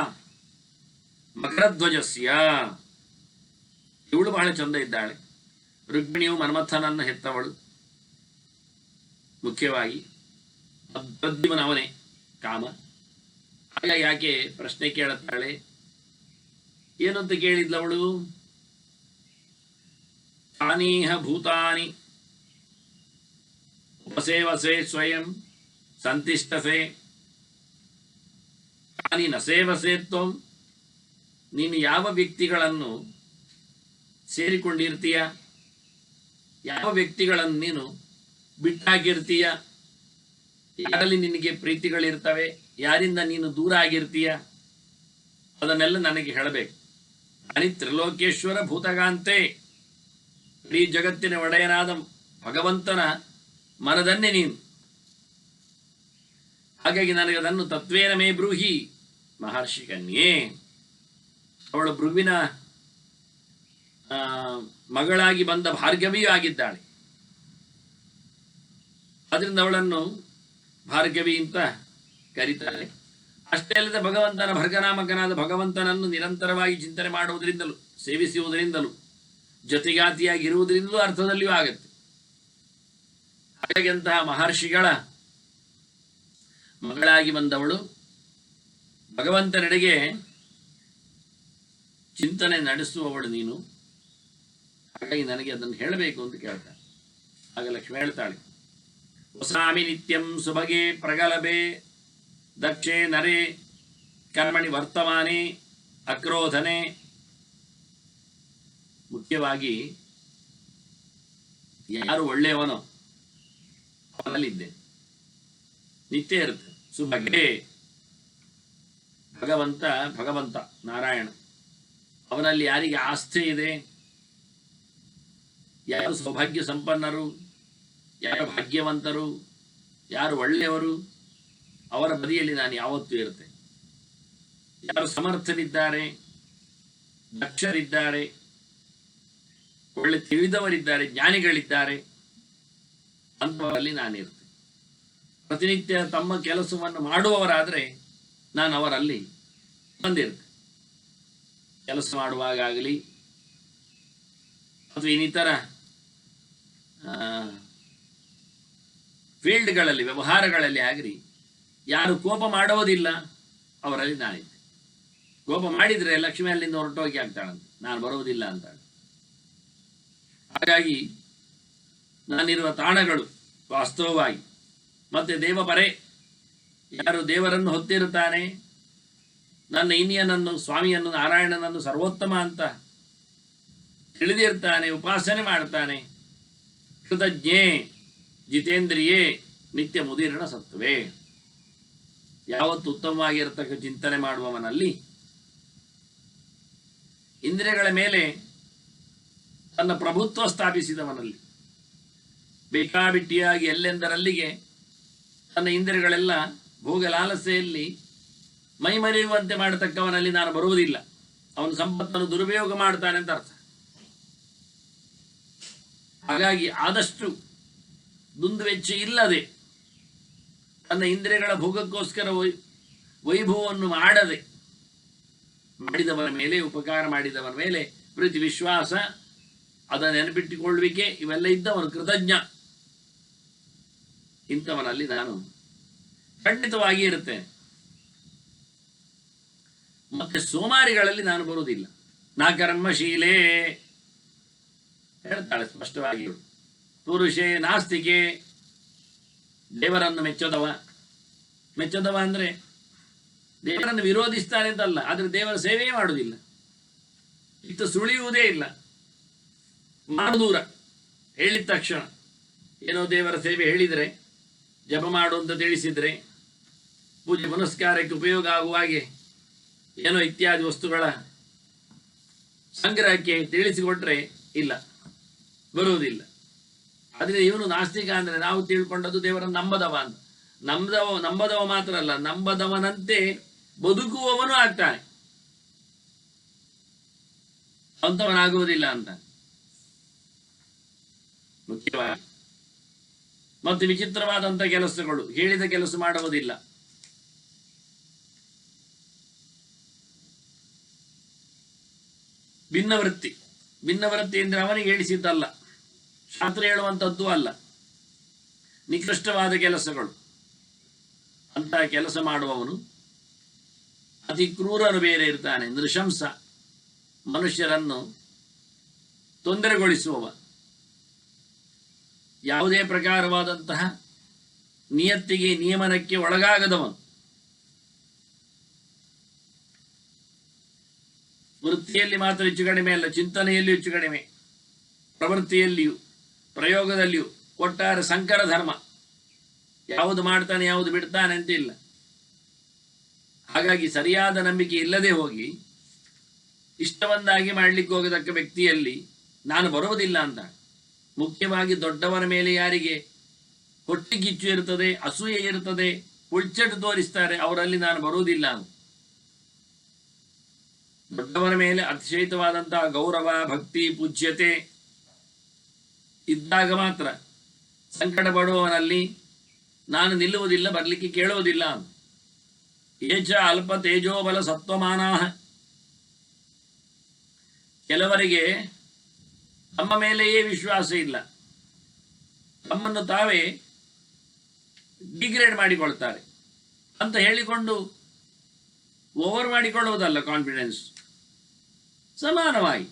ಮಕರಧ್ವಜಸ್ಯ. ಇವಳು ಬಹಳ ಚಂದ ಇದ್ದಾಳೆ. ರುಕ್ಮಿಣಿಯು ಮನ್ಮಥನನ್ನು ಹೆತ್ತವಳು. ಮುಖ್ಯವಾಗಿ ಪ್ರದ್ಯುಮ್ನ ಅವನೇ ಕಾಮ. ಹಾಗಾಗಿ ಯಾಕೆ ಪ್ರಶ್ನೆ ಕೇಳುತ್ತಾಳೆ? ಏನಂತ ಕೇಳಿದ್ಲವಳು? ತಾನೀಹ ಭೂತಾನಿ ಉಪಸೇವಸೆ ಸ್ವಯಂ ಸಂತಿಷ್ಠಸೆ ತಾನಿ ನ ಸೇವಸೆ ತ್ವಂ. ನೀನು ಯಾವ ವ್ಯಕ್ತಿಗಳನ್ನು ಸೇರಿಕೊಂಡಿರ್ತೀಯ, ಯಾವ ವ್ಯಕ್ತಿಗಳನ್ನು ನೀನು ಬಿಟ್ಟಾಗಿರ್ತೀಯ, ಯಾರಲ್ಲಿ ನಿನಗೆ ಪ್ರೀತಿಗಳಿರ್ತವೆ, ಯಾರಿಂದ ನೀನು ದೂರ ಆಗಿರ್ತೀಯ, ಅದನ್ನೆಲ್ಲ ನನಗೆ ಹೇಳಬೇಕು. ನಾನಿ ತ್ರಿಲೋಕೇಶ್ವರ ಭೂತಗಾಂತೆ, ಇಡೀ ಜಗತ್ತಿನ ಒಡೆಯನಾದ ಭಗವಂತನ ಮನದನ್ನೇ ನೀನು. ಹಾಗಾಗಿ ನನಗೆ ಅದನ್ನು ತತ್ವೇನ ಮೇ ಬ್ರೂಹಿ ಮಹರ್ಷಿ ಕನ್ಯೆ. ಅವಳು ಭೃಗುವಿನ ಮಗಳಾಗಿ ಬಂದ ಭಾರ್ಗವಿಯೂ ಆಗಿದ್ದಾಳೆ. ಅದರಿಂದ ಅವಳನ್ನು ಭಾರ್ಗವಿ ಅಂತ ಕರೀತಾರೆ. ಅಷ್ಟೇ ಅಲ್ಲದೆ ಭಗವಂತನ ಭರ್ಗನಾಮಕನಾದ ಭಗವಂತನನ್ನು ನಿರಂತರವಾಗಿ ಚಿಂತನೆ ಮಾಡುವುದರಿಂದಲೂ, ಸೇವಿಸುವುದರಿಂದಲೂ, ಜೊತೆಗಾತಿಯಾಗಿರುವುದರಿಂದಲೂ ಅರ್ಥದಲ್ಲಿಯೂ ಆಗುತ್ತೆ. ಹಾಗಾಗಿ ಅಂತಹ ಮಹರ್ಷಿಗಳ ಮಗಳಾಗಿ ಬಂದವಳು ಭಗವಂತನೆಡೆಗೆ ಚಿಂತನೆ ನಡೆಸುವವಳು ನೀನು. ಹಾಗಾಗಿ ನನಗೆ ಅದನ್ನು ಹೇಳಬೇಕು ಅಂತ ಕೇಳ್ತಾಳೆ. ಆಗ ಲಕ್ಷ್ಮಿ ಹೇಳ್ತಾಳೆ, ವಸಾಮಿ ನಿತ್ಯಂ ಸುಭಗೆ ಪ್ರಗಲಭೆ ದಕ್ಷೆ ನರೆ ಕರ್ಮಣಿ ವರ್ತಮಾನೆ ಅಕ್ರೋಧನೆ. ಮುಖ್ಯವಾಗಿ ಯಾರು ಒಳ್ಳೆಯವನೋ ಅವನಲ್ಲಿದ್ದೆ ನಿತ್ಯ ಇರುತ್ತೆ. ಸುಭಗೆ ಭಗವಂತ ನಾರಾಯಣ, ಅವನಲ್ಲಿ ಯಾರಿಗೆ ಆಸ್ಥೆ ಇದೆ, ಯಾರು ಸೌಭಾಗ್ಯ ಸಂಪನ್ನರು, ಯಾರು ಭಾಗ್ಯವಂತರು, ಯಾರು ಒಳ್ಳೆಯವರು, ಅವರ ಬದಿಯಲ್ಲಿ ನಾನು ಯಾವತ್ತೂ ಇರುತ್ತೆ. ಯಾರು ಸಮರ್ಥರಿದ್ದಾರೆ, ದಕ್ಷರಿದ್ದಾರೆ, ಒಳ್ಳೆ ತಿಳಿದವರಿದ್ದಾರೆ, ಜ್ಞಾನಿಗಳಿದ್ದಾರೆ, ಅಂಥವರಲ್ಲಿ ನಾನಿರುತ್ತೆ. ಪ್ರತಿನಿತ್ಯ ತಮ್ಮ ಕೆಲಸವನ್ನು ಮಾಡುವವರಾದರೆ ನಾನು ಅವರಲ್ಲಿ ಬಂದಿರುತ್ತೆ. ಕೆಲಸ ಮಾಡುವಾಗಲಿ ಅಥವಾ ಇನ್ನಿತರ ಫೀಲ್ಡ್ಗಳಲ್ಲಿ, ವ್ಯವಹಾರಗಳಲ್ಲಿ ಆಗಲಿ ಯಾರು ಕೋಪ ಮಾಡುವುದಿಲ್ಲ ಅವರಲ್ಲಿ ನಾನಿದ್ದೆ. ಕೋಪ ಮಾಡಿದರೆ ಲಕ್ಷ್ಮಿ ಅಲ್ಲಿಂದ ಹೊರಟೋಗಿ ಆಗ್ತಾಳಂತೆ, ನಾನು ಬರುವುದಿಲ್ಲ ಅಂತಾಳೆ. ಹಾಗಾಗಿ ನಾನಿರುವ ತಾಣಗಳು ವಾಸ್ತವವಾಗಿ ಮತ್ತೆ ದೇವಪರೆ, ಯಾರು ದೇವರನ್ನು ಹೊತ್ತಿರುತ್ತಾನೆ, ನನ್ನ ಇನಿಯನನ್ನು, ಸ್ವಾಮಿಯನ್ನು, ನಾರಾಯಣನನ್ನು ಸರ್ವೋತ್ತಮ ಅಂತ ತಿಳಿದಿರ್ತಾನೆ, ಉಪಾಸನೆ ಮಾಡ್ತಾನೆ, ಕೃತಜ್ಞೆ ಜಿತೇಂದ್ರಿಯೇ ನಿತ್ಯ ಮುದೀರ್ಣ ಸತ್ವೇ, ಯಾವತ್ತು ಉತ್ತಮವಾಗಿರತಕ್ಕ ಚಿಂತನೆ ಮಾಡುವವನಲ್ಲಿ ಇಂದ್ರಿಯಗಳ ಮೇಲೆ ತನ್ನ ಪ್ರಭುತ್ವ ಸ್ಥಾಪಿಸಿದವನಲ್ಲಿ, ಬೇಕಾಬಿಟ್ಟಿಯಾಗಿ ಎಲ್ಲೆಂದರಲ್ಲಿಗೆ ತನ್ನ ಇಂದ್ರಿಯಗಳೆಲ್ಲ ಭೋಗ ಲಾಲಸೆಯಲ್ಲಿ ಮೈಮರೆಯುವಂತೆ ಮಾಡತಕ್ಕವನಲ್ಲಿ ನಾನು ಬರುವುದಿಲ್ಲ. ಅವನು ಸಂಪತ್ತನ್ನು ದುರುಪಯೋಗ ಮಾಡ್ತಾನೆ ಅಂತ ಅರ್ಥ. ಹಾಗಾಗಿ ಆದಷ್ಟು ದುಂದುವೆಚ್ಚ ಇಲ್ಲದೆ ತನ್ನ ಇಂದ್ರಿಯಗಳ ಭೋಗಕ್ಕೋಸ್ಕರ ವೈಭವವನ್ನು ಮಾಡದೆ ಮಾಡಿದವರ ಮೇಲೆ, ಉಪಕಾರ ಮಾಡಿದವರ ಮೇಲೆ ಪ್ರೀತಿ ವಿಶ್ವಾಸ ಅದನ್ನು ನೆನಪಿಟ್ಟುಕೊಳ್ಳುವಿಕೆ ಇವೆಲ್ಲ ಇದ್ದವನು ಕೃತಜ್ಞ. ಇಂಥವನಲ್ಲಿ ನಾನು ಖಂಡಿತವಾಗಿ ಇರುತ್ತೇನೆ. ಮತ್ತೆ ಸೋಮಾರಿಗಳಲ್ಲಿ ನಾನು ಬರುವುದಿಲ್ಲ. ನಾ ಕರ್ಮಶೀಲೇ ಹೇಳ್ತಾಳೆ ಸ್ಪಷ್ಟವಾಗಿ. ಪುರುಷೇ ನಾಸ್ತಿಕೆ, ದೇವರನ್ನು ಮೆಚ್ಚದವ ಅಂದ್ರೆ ದೇವರನ್ನು ವಿರೋಧಿಸ್ತಾನೆ ಅಂತಲ್ಲ, ಆದ್ರೆ ದೇವರ ಸೇವೆಯೇ ಮಾಡುವುದಿಲ್ಲ, ಇತ್ತ ಸುಳಿಯುವುದೇ ಇಲ್ಲ, ದೂರ. ಹೇಳಿದ ತಕ್ಷಣ ಏನೋ ದೇವರ ಸೇವೆ ಹೇಳಿದರೆ, ಜಪ ಮಾಡು ಅಂತ ತಿಳಿಸಿದ್ರೆ, ಪೂಜೆ ಪುನಸ್ಕಾರಕ್ಕೆ ಉಪಯೋಗ ಆಗುವ ಹಾಗೆ ಏನೋ ಇತ್ಯಾದಿ ವಸ್ತುಗಳ ಸಂಗ್ರಹಕ್ಕೆ ತಿಳಿಸಿಕೊಟ್ರೆ ಇಲ್ಲ, ಬರುವುದಿಲ್ಲ. ಆದರೆ ಇವನು ನಾಸ್ತಿಕ ಅಂದ್ರೆ ನಾವು ತಿಳ್ಕೊಂಡದ್ದು ದೇವರನ್ನು ನಂಬದವ ಅಂತ. ನಂಬದವ ಮಾತ್ರ ಅಲ್ಲ, ನಂಬದವನಂತೆ ಬದುಕುವವನು ಆಗ್ತಾನೆ, ಅಂತವನಾಗುವುದಿಲ್ಲ ಅಂತ ಮುಖ್ಯವಾಗಿ. ಮತ್ತು ವಿಚಿತ್ರವಾದಂಥ ಕೆಲಸಗಳು, ಹೇಳಿದ ಕೆಲಸ ಮಾಡುವುದಿಲ್ಲ. ಭಿನ್ನವೃತ್ತಿ ಅಂದರೆ ಅವನಿಗೆ ಹೇಳಿಸಿದ್ದಲ್ಲ, ಶಾಸ್ತ್ರ ಹೇಳುವಂಥದ್ದು ಅಲ್ಲ, ನಿಕೃಷ್ಟವಾದ ಕೆಲಸಗಳು. ಅಂತಹ ಕೆಲಸ ಮಾಡುವವನು ಅತಿ ಕ್ರೂರನು ಬೇರೆ ಇರ್ತಾನೆ. ನೃಶಂಸ, ಮನುಷ್ಯರನ್ನು ತೊಂದರೆಗೊಳಿಸುವವ, ಯಾವುದೇ ಪ್ರಕಾರವಾದಂತಹ ನಿಯತ್ತಿಗೆ ನಿಯಮನಕ್ಕೆ ಒಳಗಾಗದವನು. ವೃತ್ತಿಯಲ್ಲಿ ಮಾತ್ರ ಹೆಚ್ಚು ಕಡಿಮೆ ಅಲ್ಲ, ಚಿಂತನೆಯಲ್ಲಿಯೂ ಹೆಚ್ಚು ಕಡಿಮೆ, ಪ್ರವೃತ್ತಿಯಲ್ಲಿಯೂ ಪ್ರಯೋಗದಲ್ಲಿಯೂ ಒಟ್ಟಾರೆ ಸಂಕರ ಧರ್ಮ. ಯಾವುದು ಮಾಡ್ತಾನೆ ಯಾವುದು ಬಿಡ್ತಾನೆ ಅಂತ ಇಲ್ಲ. ಹಾಗಾಗಿ ಸರಿಯಾದ ನಂಬಿಕೆ ಇಲ್ಲದೆ ಹೋಗಿ ಇಷ್ಟವನ್ನಾಗಿ ಮಾಡಲಿಕ್ಕೆ ಹೋಗತಕ್ಕ ವ್ಯಕ್ತಿಯಲ್ಲಿ ನಾನು ಬರುವುದಿಲ್ಲ ಅಂತ. ಮುಖ್ಯವಾಗಿ ದೊಡ್ಡವರ ಮೇಲೆ ಯಾರಿಗೆ ಹೊಟ್ಟಿಗಿಚ್ಚು ಇರ್ತದೆ, ಅಸೂಯೆ ಇರ್ತದೆ, ಪುಳ್ಚಟ್ಟು ತೋರಿಸ್ತಾರೆ, ಅವರಲ್ಲಿ ನಾನು ಬರುವುದಿಲ್ಲ ಅಂತ. ದೊಡ್ಡವರ ಮೇಲೆ ಅತಿಶಯಿತವಾದಂತಹ ಗೌರವ, ಭಕ್ತಿ, ಪೂಜ್ಯತೆ ಇದ್ದಾಗ ಮಾತ್ರ ಸಂಕಟ ಪಡುವವನಲ್ಲಿ ನಾನು ನಿಲ್ಲುವುದಿಲ್ಲ, ಬರಲಿಕ್ಕೆ ಕೇಳುವುದಿಲ್ಲ. ಏಚ ಅಲ್ಪ ತೇಜೋಬಲ ಸತ್ವಮಾನಾಹ, ಕೆಲವರಿಗೆ ತಮ್ಮ ಮೇಲೆಯೇ ವಿಶ್ವಾಸ ಇಲ್ಲ, ತಮ್ಮನ್ನು ತಾವೇ ಡಿಗ್ರೇಡ್ ಮಾಡಿಕೊಳ್ತಾರೆ ಅಂತ ಹೇಳಿಕೊಂಡು ಓವರ್ ಮಾಡಿಕೊಳ್ಳುವುದಲ್ಲ, ಕಾನ್ಫಿಡೆನ್ಸ್. ಸಮಾನವಾಗಿ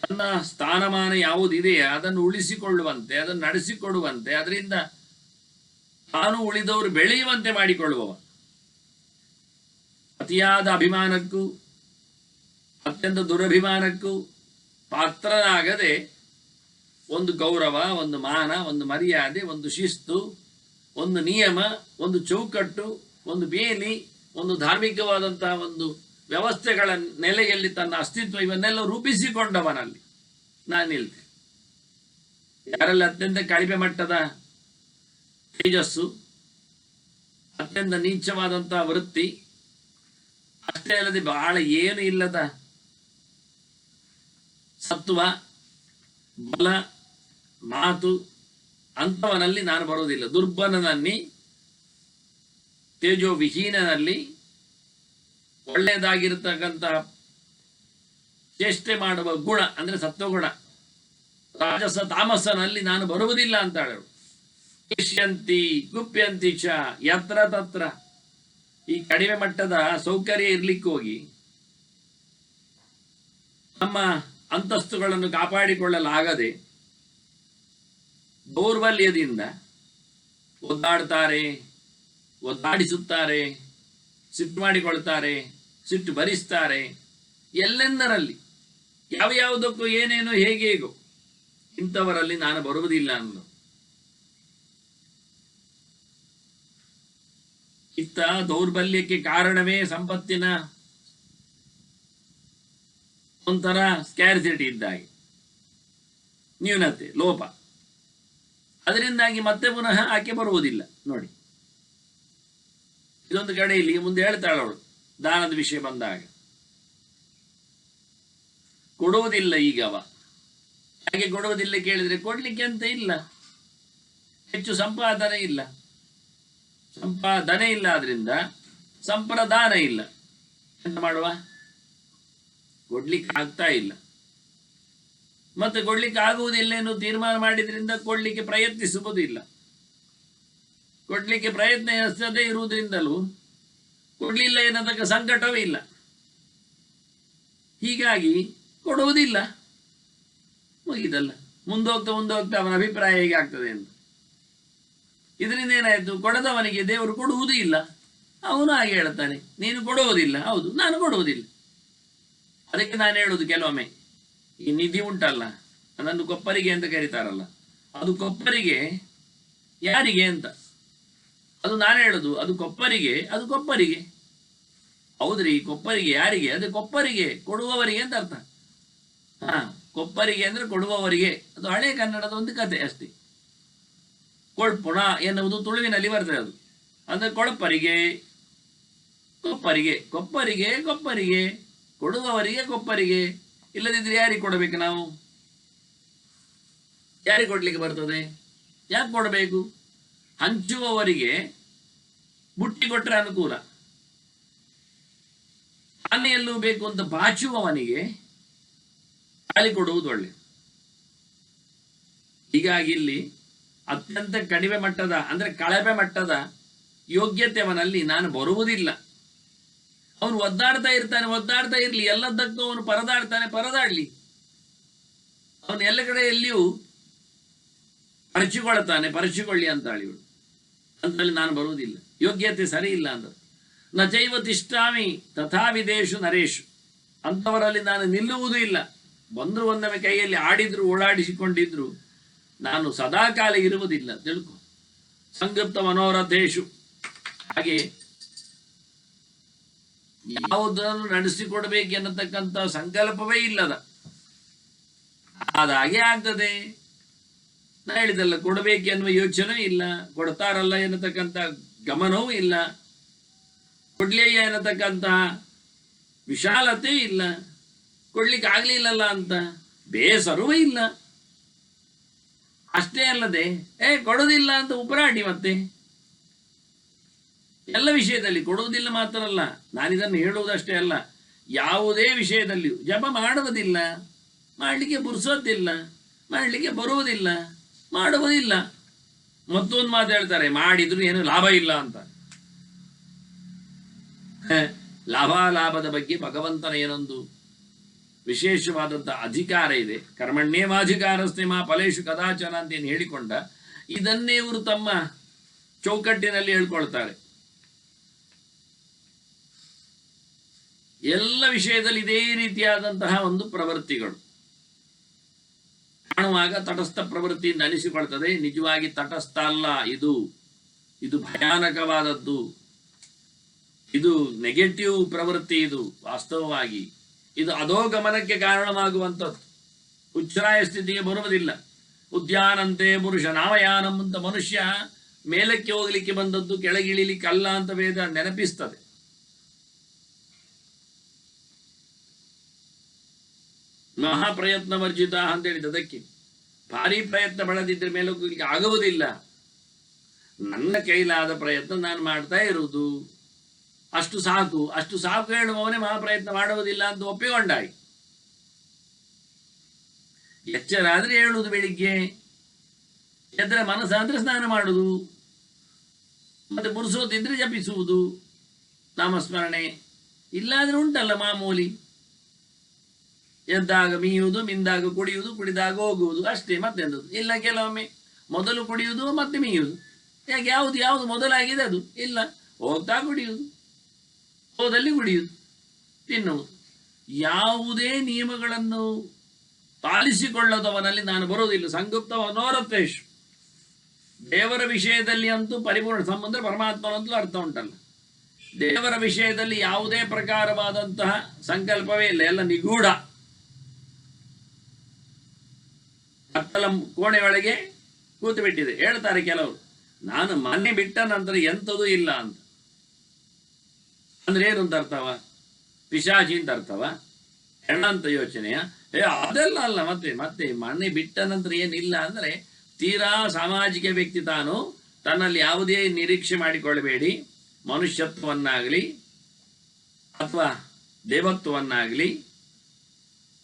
ತನ್ನ ಸ್ಥಾನಮಾನ ಯಾವುದಿದೆಯೋ ಅದನ್ನು ಉಳಿಸಿಕೊಳ್ಳುವಂತೆ, ಅದನ್ನು ನಡೆಸಿಕೊಡುವಂತೆ, ಅದರಿಂದ ತಾನು ಉಳಿದವರು ಬೆಳೆಯುವಂತೆ ಮಾಡಿಕೊಳ್ಳುವವ. ಅತಿಯಾದ ಅಭಿಮಾನಕ್ಕೂ ಅತ್ಯಂತ ದುರಭಿಮಾನಕ್ಕೂ ಪಾತ್ರನಾಗದೆ ಒಂದು ಗೌರವ, ಒಂದು ಮಾನ, ಒಂದು ಮರ್ಯಾದೆ, ಒಂದು ಶಿಸ್ತು, ಒಂದು ನಿಯಮ, ಒಂದು ಚೌಕಟ್ಟು, ಒಂದು ಬೇಲಿ, ಒಂದು ಧಾರ್ಮಿಕವಾದಂತಹ ಒಂದು ವ್ಯವಸ್ಥೆಗಳ ನೆಲೆಯಲ್ಲಿ ತನ್ನ ಅಸ್ತಿತ್ವ ಇವನ್ನೆಲ್ಲ ರೂಪಿಸಿಕೊಂಡವನಲ್ಲಿ ನಾನು ನಿಲ್ತೆ. ಯಾರಲ್ಲಿ ಅತ್ಯಂತ ಕಡಿಮೆ ಮಟ್ಟದ ತೇಜಸ್ಸು, ಅತ್ಯಂತ ನೀಚವಾದಂತಹ ವೃತ್ತಿ, ಅಷ್ಟೇ ಅಲ್ಲದೆ ಬಹಳ ಏನು ಇಲ್ಲದ ಸತ್ವ, ಬಲ, ಮಾತು, ಅಂಥವನಲ್ಲಿ ನಾನು ಬರುವುದಿಲ್ಲ. ದುರ್ಬಲನಲ್ಲಿ, ತೇಜೋ ವಿಹೀನನಲ್ಲಿ, ಒಳ್ಳೆಯದಾಗಿರ್ತಕ್ಕಂತಹ ಚೇಷ್ಟೆ ಮಾಡುವ ಗುಣ ಅಂದ್ರೆ ಸತ್ವಗುಣ, ರಾಜಸ ತಾಮಸನಲ್ಲಿ ನಾನು ಬರುವುದಿಲ್ಲ ಅಂತ ಹೇಳೋರು. ಇಷ್ಯಂತಿ ಗುಪ್ಯಂತಿ ಚ ಯತ್ರ ತತ್ರ. ಈ ಕಡಿಮೆ ಮಟ್ಟದ ಸೌಕರ್ಯ ಇರ್ಲಿಕ್ಕೆ ಹೋಗಿ ನಮ್ಮ ಅಂತಸ್ತುಗಳನ್ನು ಕಾಪಾಡಿಕೊಳ್ಳಲಾಗದೆ ದೌರ್ಬಲ್ಯದಿಂದ ಒದ್ದಾಡ್ತಾರೆ, ಒದ್ದಾಡಿಸುತ್ತಾರೆ, ಸಿಟ್ಟು ಮಾಡಿಕೊಳ್ತಾರೆ, ಸಿಟ್ಟು ಭರಿಸ್ತಾರೆ. ಎಲ್ಲೆಂದರಲ್ಲಿ ಯಾವ ಯಾವುದಕ್ಕೂ ಏನೇನೋ ಹೇಗೇಗೋ ಇಂಥವರಲ್ಲಿ ನಾನು ಬರುವುದಿಲ್ಲ ಅಂದು. ಇತ್ತ ದೌರ್ಬಲ್ಯಕ್ಕೆ ಕಾರಣವೇ ಸಂಪತ್ತಿನ ಒಂಥರ ಸ್ಕ್ಯಾರಿಸಿಟಿ ಇದ್ದಾಗೆ, ನ್ಯೂನತೆ, ಲೋಪ. ಅದರಿಂದಾಗಿ ಮತ್ತೆ ಪುನಃ ಆಕೆ ಬರುವುದಿಲ್ಲ. ನೋಡಿ, ಇದೊಂದು ಕಡೆಯಲ್ಲಿ ಮುಂದೆ ಹೇಳ್ತಾಳೆ ಅವಳು, ದಾನದ ವಿಷಯ ಬಂದಾಗ ಕೊಡುವುದಿಲ್ಲ. ಈಗ ಅವ ಹಾಗೆ ಕೊಡುವುದಿಲ್ಲ ಕೇಳಿದ್ರೆ ಕೊಡ್ಲಿಕ್ಕೆ ಅಂತ ಇಲ್ಲ, ಹೆಚ್ಚು ಸಂಪಾದನೆ ಇಲ್ಲ, ಆದ್ರಿಂದ ಸಂಪ್ರದಾನ ಇಲ್ಲ. ಎಂತ ಮಾಡುವ, ಕೊಡ್ಲಿಕ್ಕೆ ಆಗ್ತಾ ಇಲ್ಲ. ಮತ್ತೆ ಕೊಡ್ಲಿಕ್ಕೆ ಆಗುವುದಿಲ್ಲ ಎಂದು ತೀರ್ಮಾನ ಮಾಡಿದ್ರಿಂದ ಕೊಡ್ಲಿಕ್ಕೆ ಪ್ರಯತ್ನಿಸುವುದಿಲ್ಲ. ಕೊಡ್ಲಿಕ್ಕೆ ಪ್ರಯತ್ನ ಎಷ್ಟದೇ ಇರುವುದರಿಂದಲೂ ಕೊಡ್ಲಿಲ್ಲ ಎನ್ನತಕ್ಕ ಸಂಕಟವೇ ಇಲ್ಲ. ಹೀಗಾಗಿ ಕೊಡುವುದಿಲ್ಲ, ಮುಗಿದಲ್ಲ. ಮುಂದೋಗ್ತಾ ಅವನ ಅಭಿಪ್ರಾಯ ಹೇಗೆ ಆಗ್ತದೆ ಅಂತ. ಇದರಿಂದ ಏನಾಯ್ತು, ಕೊಡದವನಿಗೆ ದೇವರು ಕೊಡುವುದೂ ಇಲ್ಲ. ಅವನು ಹಾಗೆ ಹೇಳ್ತಾನೆ, ನೀನು ಕೊಡುವುದಿಲ್ಲ. ಹೌದು, ನಾನು ಕೊಡುವುದಿಲ್ಲ. ಅದಕ್ಕೆ ನಾನು ಹೇಳುವುದು, ಕೆಲವೊಮ್ಮೆ ಈ ನಿಧಿ ಉಂಟಲ್ಲ, ಅದನ್ನು ಕೊಪ್ಪರಿಗೆ ಅಂತ ಕರೀತಾರಲ್ಲ, ಅದು ಕೊಪ್ಪರಿಗೆ ಯಾರಿಗೆ ಅಂತ. ಅದು ನಾನು ಹೇಳುದು, ಅದು ಕೊಪ್ಪರಿಗೆ, ಅದು ಕೊಪ್ಪರಿಗೆ. ಹೌದ್ರಿ, ಕೊಪ್ಪರಿಗೆ ಯಾರಿಗೆ? ಅದು ಕೊಪ್ಪರಿಗೆ, ಕೊಡುವವರಿಗೆ ಅಂತ ಅರ್ಥ. ಕೊಪ್ಪರಿಗೆ ಅಂದ್ರೆ ಕೊಡುವವರಿಗೆ. ಅದು ಹಳೆ ಕನ್ನಡದ ಒಂದು ಕತೆ ಅಷ್ಟೇ. ಕೊಳ್ಪುಣ ಎನ್ನುವುದು ತುಳುವಿನಲ್ಲಿ ಬರ್ತದೆ. ಅದು ಅಂದ್ರೆ ಕೊಳಪರಿಗೆ, ಕೊಪ್ಪರಿಗೆ, ಕೊಪ್ಪರಿಗೆ, ಕೊಪ್ಪರಿಗೆ, ಕೊಡುವವರಿಗೆ ಕೊಪ್ಪರಿಗೆ. ಇಲ್ಲದಿದ್ರೆ ಯಾರಿಗೆ ಕೊಡಬೇಕು ನಾವು? ಯಾರಿಗೆ ಕೊಡ್ಲಿಕ್ಕೆ ಬರ್ತದೆ? ಯಾಕೆ ಕೊಡಬೇಕು? ಹಂಚುವವರಿಗೆ ಬುಟ್ಟಿ ಕೊಟ್ಟರೆ ಅನುಕೂಲ. ಆನೆಯಲ್ಲೂ ಬೇಕು ಅಂತ ಬಾಚುವವನಿಗೆ ಖಾಲಿ ಕೊಡುವುದು ಒಳ್ಳೆ. ಹೀಗಾಗಿ ಇಲ್ಲಿ ಅತ್ಯಂತ ಕಡಿಮೆ ಮಟ್ಟದ ಅಂದ್ರೆ ಕಳಪೆ ಮಟ್ಟದ ಯೋಗ್ಯತೆ ಅವನಲ್ಲಿ ನಾನು ಬರುವುದಿಲ್ಲ. ಅವನು ಒದ್ದಾಡ್ತಾ ಇರ್ಲಿ, ಎಲ್ಲದಕ್ಕೂ ಅವನು ಪರದಾಡ್ಲಿ. ಅವನು ಎಲ್ಲ ಕಡೆ ಎಲ್ಲಿಯೂ ಪರಚಿಕೊಳ್ಳಿ ಅಂತ ಹೇಳಿಗಳು. ಅಂತಲ್ಲಿ ನಾನು ಬರುವುದಿಲ್ಲ, ಯೋಗ್ಯತೆ ಸರಿ ಇಲ್ಲ ಅಂತ. ನ ಚೈವ ತಿಷ್ಠಾಮಿ ತಥಾ ವಿದೇಶು ನರೇಶು, ಅಂಥವರಲ್ಲಿ ನಾನು ನಿಲ್ಲುವುದೂ ಇಲ್ಲ. ಬಂದ್ರು ಒಂದೊಮ್ಮೆ ಕೈಯಲ್ಲಿ ಆಡಿದ್ರು ಓಡಾಡಿಸಿಕೊಂಡಿದ್ರು ನಾನು ಸದಾಕಾಲ ಇರುವುದಿಲ್ಲ, ತಿಳ್ಕೊ. ಸಂಗಪ್ತ ಮನೋರಥೇಶು, ಹಾಗೆ ಯಾವುದನ್ನು ನಡೆಸಿಕೊಡ್ಬೇಕು ಎನ್ನತಕ್ಕಂಥ ಸಂಕಲ್ಪವೇ ಇಲ್ಲದ ಅದಾಗೆ ಆಗ್ತದೆ. ನಾ ಹೇಳಿದಲ್ಲ, ಕೊಡಬೇಕೆನ್ನುವ ಯೋಚನೆ ಇಲ್ಲ, ಕೊಡ್ತಾರಲ್ಲ ಎನ್ನತಕ್ಕಂಥ ಗಮನವೂ ಇಲ್ಲ, ಕೊಡ್ಲಿಲ್ಲ ಎನ್ನತಕ್ಕಂತಹ ವಿಶಾಲತೆ ಇಲ್ಲ, ಕೊಡ್ಲಿಕ್ಕೆ ಆಗ್ಲಿಲ್ಲಲ್ಲ ಅಂತ ಬೇಸರವೂ ಇಲ್ಲ. ಅಷ್ಟೇ ಅಲ್ಲದೆ ಕೊಡೋದಿಲ್ಲ ಅಂತ ಉಪರಾಡಿ. ಮತ್ತೆ ಎಲ್ಲ ವಿಷಯದಲ್ಲಿ ಕೊಡುವುದಿಲ್ಲ ಮಾತ್ರ ಅಲ್ಲ, ನಾನಿದನ್ನು ಹೇಳುವುದಷ್ಟೇ ಅಲ್ಲ, ಯಾವುದೇ ವಿಷಯದಲ್ಲಿಯೂ ಜಪ ಮಾಡುವುದಿಲ್ಲ, ಮಾಡಲಿಕ್ಕೆ ಪುರ್ಸೋದಿಲ್ಲ, ಮಾಡಲಿಕ್ಕೆ ಬರುವುದಿಲ್ಲ, ಮಾಡುವುದಿಲ್ಲ. ಮತ್ತೊಂದು ಮಾತು ಹೇಳ್ತಾರೆ, ಮಾಡಿದ್ರು ಏನು ಲಾಭ ಇಲ್ಲ ಅಂತ. ಲಾಭದ ಬಗ್ಗೆ ಭಗವಂತನ ಏನೊಂದು ವಿಶೇಷವಾದಂಥ ಅಧಿಕಾರ ಇದೆ. ಕರ್ಮಣ್ಯೇವಾಧಿಕಾರಸ್ಥೆ ಮಾ ಫಲೇಶು ಕದಾಚನ ಅಂತೇನು ಹೇಳಿಕೊಂಡ, ಇದನ್ನೇ ಇವರು ತಮ್ಮ ಚೌಕಟ್ಟಿನಲ್ಲಿ ಹೇಳ್ಕೊಳ್ತಾರೆ. ಎಲ್ಲ ವಿಷಯದಲ್ಲಿ ಇದೇ ರೀತಿಯಾದಂತಹ ಒಂದು ಪ್ರವೃತ್ತಿಗಳು ಕಾಣುವಾಗ ತಟಸ್ಥ ಪ್ರವೃತ್ತಿಯಿಂದ ಅನಿಸಿಕೊಳ್ತದೆ. ನಿಜವಾಗಿ ತಟಸ್ಥ ಅಲ್ಲ, ಇದು ಭಯಾನಕವಾದದ್ದು, ಇದು ನೆಗೆಟಿವ್ ಪ್ರವೃತ್ತಿ. ಇದು ವಾಸ್ತವವಾಗಿ ಇದು ಅಧೋಗಮನಕ್ಕೆ ಕಾರಣವಾಗುವಂಥದ್ದು. ಉಚ್ಛ್ರಾಯ ಸ್ಥಿತಿಗೆ ಬರುವುದಿಲ್ಲ. ಉದ್ಯಾನಂತೆ ಪುರುಷ ನಾಮಯಾನಂ ಅಂತ ಮನುಷ್ಯ ಮೇಲಕ್ಕೆ ಹೋಗ್ಲಿಕ್ಕೆ ಬಂದದ್ದು ಕೆಳಗಿಳಿಲಿಕ್ಕೆ ಅಲ್ಲ ಅಂತ ವೇದ ನೆನಪಿಸ್ತದೆ. ಮಹಾಪ್ರಯತ್ನ ವರ್ಜಿತ ಅಂತ ಹೇಳಿದ, ಅದಕ್ಕೆ ಭಾರಿ ಪ್ರಯತ್ನ ಬಳದಿದ್ರೆ ಮೇಲೆ ಹೋಗ್ಲಿಕ್ಕೆ ಆಗುವುದಿಲ್ಲ. ನನ್ನ ಕೈಲಾದ ಪ್ರಯತ್ನ ನಾನು ಮಾಡ್ತಾ ಇರುವುದು, ಅಷ್ಟು ಸಾಕು ಹೇಳುವವನೇ ಮಹಾಪ್ರಯತ್ನ ಮಾಡುವುದಿಲ್ಲ ಅಂತ ಒಪ್ಪಿಕೊಂಡಾಯಿ. ಎಚ್ಚರ ಆದ್ರೆ ಹೇಳುವುದು, ಬೆಳಿಗ್ಗೆ ಎದ್ರೆ ಮನಸ್ಸಾದ್ರೆ ಸ್ನಾನ ಮಾಡುವುದು, ಮತ್ತೆ ಪುರುಸೋತಿದ್ರೆ ಜಪಿಸುವುದು, ನಾಮಸ್ಮರಣೆ. ಇಲ್ಲಾದ್ರೆ ಉಂಟಲ್ಲ ಮಾಮೂಲಿ, ಎದ್ದಾಗ ಮೀಯುವುದು, ಮಿಂದಾಗ ಕುಡಿಯುವುದು, ಕುಡಿದಾಗ ಹೋಗುವುದು, ಅಷ್ಟೇ. ಮತ್ತೆಂದದು ಇಲ್ಲ. ಕೆಲವೊಮ್ಮೆ ಮೊದಲು ಕುಡಿಯುವುದು ಮತ್ತೆ ಮೀಯುವುದು. ಯಾಕೆ? ಯಾವುದು ಮೊದಲಾಗಿದೆ ಅದು ಇಲ್ಲ. ಹೋಗ್ತಾ ಕುಡಿಯುವುದು, ಹೋದಲ್ಲಿ ಕುಡಿಯುವುದು, ತಿನ್ನುವುದು. ಯಾವುದೇ ನಿಯಮಗಳನ್ನು ಪಾಲಿಸಿಕೊಳ್ಳದವನಲ್ಲಿ ನಾನು ಬರುವುದಿಲ್ಲ. ಸಂಗುಪ್ತ ಮನೋರಥೇಶ್, ದೇವರ ವಿಷಯದಲ್ಲಿ ಅಂತೂ ಪರಿಪೂರ್ಣ ಸಂಬಂಧ, ಪರಮಾತ್ಮನಂತಲೂ ಅರ್ಥ ಉಂಟಲ್ಲ. ದೇವರ ವಿಷಯದಲ್ಲಿ ಯಾವುದೇ ಪ್ರಕಾರವಾದಂತಹ ಸಂಕಲ್ಪವೇ ಇಲ್ಲ, ಎಲ್ಲ ನಿಗೂಢ. ಕತ್ತಲ ಕೋಣೆಯೊಳಗೆ ಕೂತು ಬಿಟ್ಟಿದೆ. ಹೇಳ್ತಾರೆ ಕೆಲವರು, ನಾನು ಮನೆ ಬಿಟ್ಟ ನಂತರ ಎಂಥದೂ ಇಲ್ಲ ಅಂತ. ಅಂದ್ರೆ ಏನು ಅಂತ ಅರ್ಥವ? ಪಿಶಾಚಿ ಅಂತ ಅರ್ಥವ? ಹೆಣ ಅಂತ ಯೋಚನೆಯ? ಅದೆಲ್ಲ ಅಲ್ಲ. ಮತ್ತೆ ಮನೆ ಬಿಟ್ಟ ನಂತರ ಏನಿಲ್ಲ ಅಂದ್ರೆ ತೀರಾ ಸಾಮಾಜಿಕ ವ್ಯಕ್ತಿ ತಾನು, ತನ್ನಲ್ಲಿ ಯಾವುದೇ ನಿರೀಕ್ಷೆ ಮಾಡಿಕೊಳ್ಳಬೇಡಿ. ಮನುಷ್ಯತ್ವವನ್ನಾಗಲಿ ಅಥವಾ ದೇವತ್ವವನ್ನಾಗಲಿ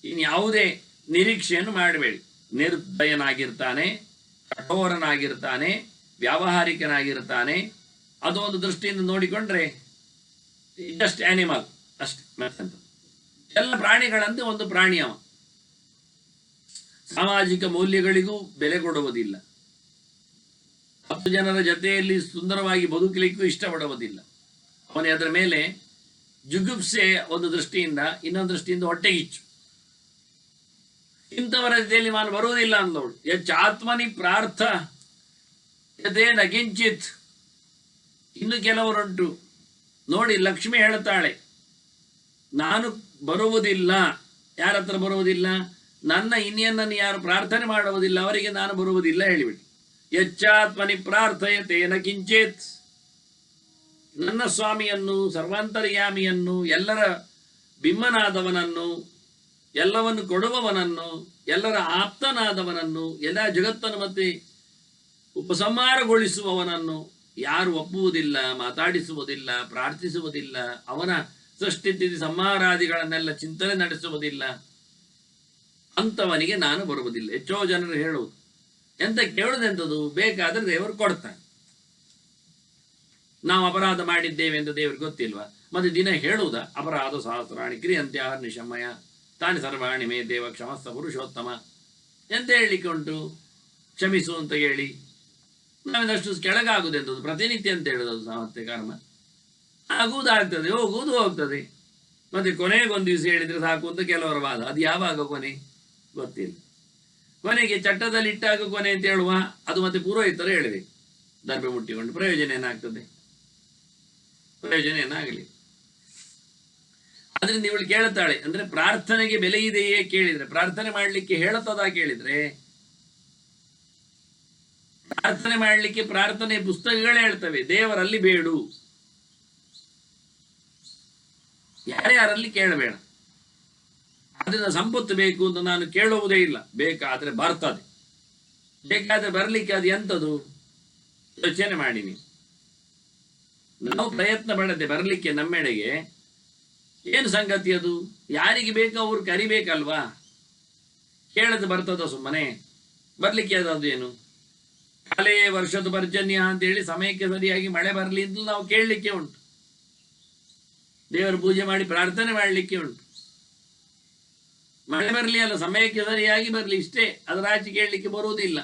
ಇನ್ಯಾವುದೇ ನಿರೀಕ್ಷೆಯನ್ನು ಮಾಡಬೇಡಿ. ನಿರ್ದಯನಾಗಿರ್ತಾನೆ, ಕಠೋರನಾಗಿರ್ತಾನೆ, ವ್ಯಾವಹಾರಿಕನಾಗಿರ್ತಾನೆ. ಅದು ಒಂದು ದೃಷ್ಟಿಯಿಂದ ನೋಡಿಕೊಂಡ್ರೆ ಜಸ್ಟ್ ಆನಿಮಲ್ ಅಷ್ಟೇ. ಎಲ್ಲ ಪ್ರಾಣಿಗಳಂತೆ ಒಂದು ಪ್ರಾಣಿ ಅವ. ಸಾಮಾಜಿಕ ಮೌಲ್ಯಗಳಿಗೂ ಬೆಲೆ ಕೊಡುವುದಿಲ್ಲ, 10 ಜನರ ಜೊತೆಯಲ್ಲಿ ಸುಂದರವಾಗಿ ಬದುಕಲಿಕ್ಕೂ ಇಷ್ಟಪಡುವುದಿಲ್ಲ. ಅವನೇ ಅದರ ಮೇಲೆ ಜುಗುಪ್ಸೆ ಒಂದು ದೃಷ್ಟಿಯಿಂದ, ಇನ್ನೊಂದು ದೃಷ್ಟಿಯಿಂದ ಹೊಟ್ಟೆಗಿಚ್ಚು. ಇಂಥವರ ಜೊತೆಯಲ್ಲಿ ನಾನು ಬರುವುದಿಲ್ಲ ಅಂದವಳು. ಆತ್ಮನಿ ಪ್ರಾರ್ಥ ಯದೇನ ಕಿಂಚಿತ್. ಇನ್ನು ಕೆಲವರುಂಟು ನೋಡಿ, ಲಕ್ಷ್ಮಿ ಹೇಳ್ತಾಳೆ, ನಾನು ಬರುವುದಿಲ್ಲ. ಯಾರ ಹತ್ರ ಬರುವುದಿಲ್ಲ? ನನ್ನ ಇನ್ನಿಯನ್ನನ್ನು ಯಾರು ಪ್ರಾರ್ಥನೆ ಮಾಡುವುದಿಲ್ಲ ಅವರಿಗೆ ನಾನು ಬರುವುದಿಲ್ಲ ಹೇಳಿಬಿಟ್ಟು. ಯಚ್ಚಾತ್ಮನಿ ಪ್ರಾರ್ಥಯತೇನ ಕಿಂಚಿತ್. ನನ್ನ ಸ್ವಾಮಿಯನ್ನು, ಸರ್ವಾಂತರ್ಯಾಮಿಯನ್ನು, ಎಲ್ಲರ ಬಿಂಬನಾದವನನ್ನು, ಎಲ್ಲವನ್ನು ಕೊಡುವವನನ್ನು, ಎಲ್ಲರ ಆಪ್ತನಾದವನನ್ನು, ಎಲ್ಲ ಜಗತ್ತನ್ನು ಮತ್ತೆ ಉಪಸಂಹಾರಗೊಳಿಸುವವನನ್ನು ಯಾರು ಒಪ್ಪುವುದಿಲ್ಲ, ಮಾತಾಡಿಸುವುದಿಲ್ಲ, ಪ್ರಾರ್ಥಿಸುವುದಿಲ್ಲ, ಅವನ ಸೃಷ್ಟಿತಿಥಿ ಸಂಹಾರಾದಿಗಳನ್ನೆಲ್ಲ ಚಿಂತನೆ ನಡೆಸುವುದಿಲ್ಲ, ಅಂಥವನಿಗೆ ನಾನು ಬರುವುದಿಲ್ಲ. ಹೆಚ್ಚೋ ಜನರು ಹೇಳುವುದು ಎಂತ ಕೇಳುವುದೆಂಥದ್ದು? ಬೇಕಾದರೆ ದೇವರು ಕೊಡ್ತಾನೆ. ನಾವು ಅಪರಾಧ ಮಾಡಿದ್ದೇವೆ ಎಂದು ದೇವರಿಗೆ ಗೊತ್ತಿಲ್ವಾ? ಮತ್ತೆ ದಿನ ಹೇಳುವುದ ಅಪರಾಧ ಸಹಸ್ರಾಣಿ ಕ್ರಿಯಂತೆ ಅಹರ್ನಿಶಮಯ ತಾನಿ ಸರ್ವಾಣಿ ಮೇ ದೇವ ಕ್ಷಮಸ್ತ ಪುರುಷೋತ್ತಮ ಎಂತ ಹೇಳಲಿಕ್ಕೆ ಉಂಟು? ಕ್ಷಮಿಸು ಅಂತ ಹೇಳಿ ನಾವಿದಷ್ಟು ಕೆಳಗಾಗುವುದೆಂಥದ್ದು? ಪ್ರತಿನಿತ್ಯ ಅಂತ ಹೇಳೋದು ಸಾಮರ್ಥ್ಯ ಕರ್ಮ. ಆಗುವುದಾಗ್ತದೆ, ಹೋಗುವುದು ಹೋಗ್ತದೆ. ಮತ್ತೆ ಕೊನೆಗೊಂದು ದಿವಸ ಹೇಳಿದ್ರೆ ಸಾಕು ಅಂತ ಕೆಲವರ ವಾದ. ಅದು ಯಾವಾಗ ಕೊನೆ ಗೊತ್ತಿಲ್ಲ. ಕೊನೆಗೆ ಚಟ್ಟದಲ್ಲಿ ಇಟ್ಟಾಗ ಕೊನೆ ಅಂತ ಹೇಳುವ, ಅದು ಮತ್ತೆ ಪುರೋಹಿತರು ಹೇಳಬೇಕು. ದರ್ಬೆ ಮುಟ್ಟಿಕೊಂಡು ಪ್ರಯೋಜನ ಏನಾಗ್ತದೆ? ಪ್ರಯೋಜನ ಏನಾಗಲಿ. ಅದರಿಂದ ಇವಳು ಕೇಳುತ್ತಾಳೆ ಅಂದ್ರೆ ಪ್ರಾರ್ಥನೆಗೆ ಬೆಲೆ ಇದೆಯೇ ಕೇಳಿದ್ರೆ, ಪ್ರಾರ್ಥನೆ ಮಾಡಲಿಕ್ಕೆ ಹೇಳುತ್ತದ ಕೇಳಿದ್ರೆ, ಪ್ರಾರ್ಥನೆ ಮಾಡಲಿಕ್ಕೆ ಪ್ರಾರ್ಥನೆ ಪುಸ್ತಕಗಳೇ ಹೇಳ್ತವೆ ದೇವರಲ್ಲಿ ಬೇಡು, ಯಾರ್ಯಾರಲ್ಲಿ ಕೇಳಬೇಡ. ಅದರಿಂದ ಸಂಪತ್ತು ಬೇಕು ಅಂತ ನಾನು ಕೇಳುವುದೇ ಇಲ್ಲ. ಬೇಕಾದ್ರೆ ಬರ್ತದೆ, ಬೇಕಾದ್ರೆ ಬರ್ಲಿಕ್ಕೆ ಅದು ಎಂಥದ್ದು ಯೋಚನೆ ಮಾಡಿ ನೀವು. ನಾವು ಪ್ರಯತ್ನ ಪಡದೆ ಬರಲಿಕ್ಕೆ ನಮ್ಮೆಡೆಗೆ ಏನು ಸಂಗತಿ? ಅದು ಯಾರಿಗೆ ಬೇಕೋ ಅವ್ರು ಕರಿಬೇಕಲ್ವಾ? ಕೇಳದೆ ಬರ್ತದ ಸುಮ್ಮನೆ? ಬರ್ಲಿಕ್ಕೆ ಅದು ಏನು? ಕಾಲೇ ವರ್ಷದ ಪರ್ಜನ್ಯ ಅಂತೇಳಿ ಸಮಯಕ್ಕೆ ಸರಿಯಾಗಿ ಮಳೆ ಬರಲಿ ಅಂತ ನಾವು ಕೇಳಲಿಕ್ಕೆ ಉಂಟು, ದೇವರ ಪೂಜೆ ಮಾಡಿ ಪ್ರಾರ್ಥನೆ ಮಾಡಲಿಕ್ಕೆ ಉಂಟು. ಮಳೆ ಬರಲಿ ಅಲ್ಲ, ಸಮಯಕ್ಕೆ ಸರಿಯಾಗಿ ಬರಲಿ ಇಷ್ಟೇ, ಅದರ ಆಚೆ ಕೇಳಲಿಕ್ಕೆ ಬರುವುದಿಲ್ಲ.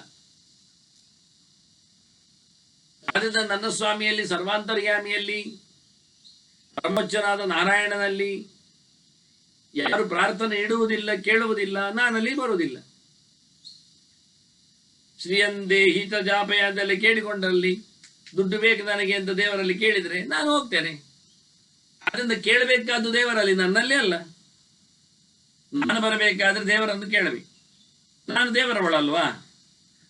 ಆದ್ದರಿಂದ ನನ್ನ ಸ್ವಾಮಿಯಲ್ಲಿ, ಸರ್ವಾಂತರ್ಯಾಮಿಯಲ್ಲಿ, ಪರಮೋಚ್ಚನಾದ ನಾರಾಯಣನಲ್ಲಿ ಯಾರು ಪ್ರಾರ್ಥನೆ ಇಡುವುದಿಲ್ಲ, ಕೇಳುವುದಿಲ್ಲ, ನಾನಲ್ಲಿ ಬರುವುದಿಲ್ಲ. ಶ್ರೀಯಂದೇಹಿತ ಜಾಪಯಾದಲ್ಲಿ ಕೇಳಿಕೊಂಡಲ್ಲಿ ದುಡ್ಡು ಬೇಕು ನನಗೆ ಅಂತ ದೇವರಲ್ಲಿ ಕೇಳಿದರೆ ನಾನು ಹೋಗ್ತೇನೆ. ಅದರಿಂದ ಕೇಳಬೇಕಾದ್ದು ದೇವರಲ್ಲಿ, ನನ್ನಲ್ಲಿ ಅಲ್ಲ. ನಾನು ಬರಬೇಕಾದ್ರೆ ದೇವರನ್ನು ಕೇಳಬೇಕು. ನಾನು ದೇವರವಳಲ್ವಾ?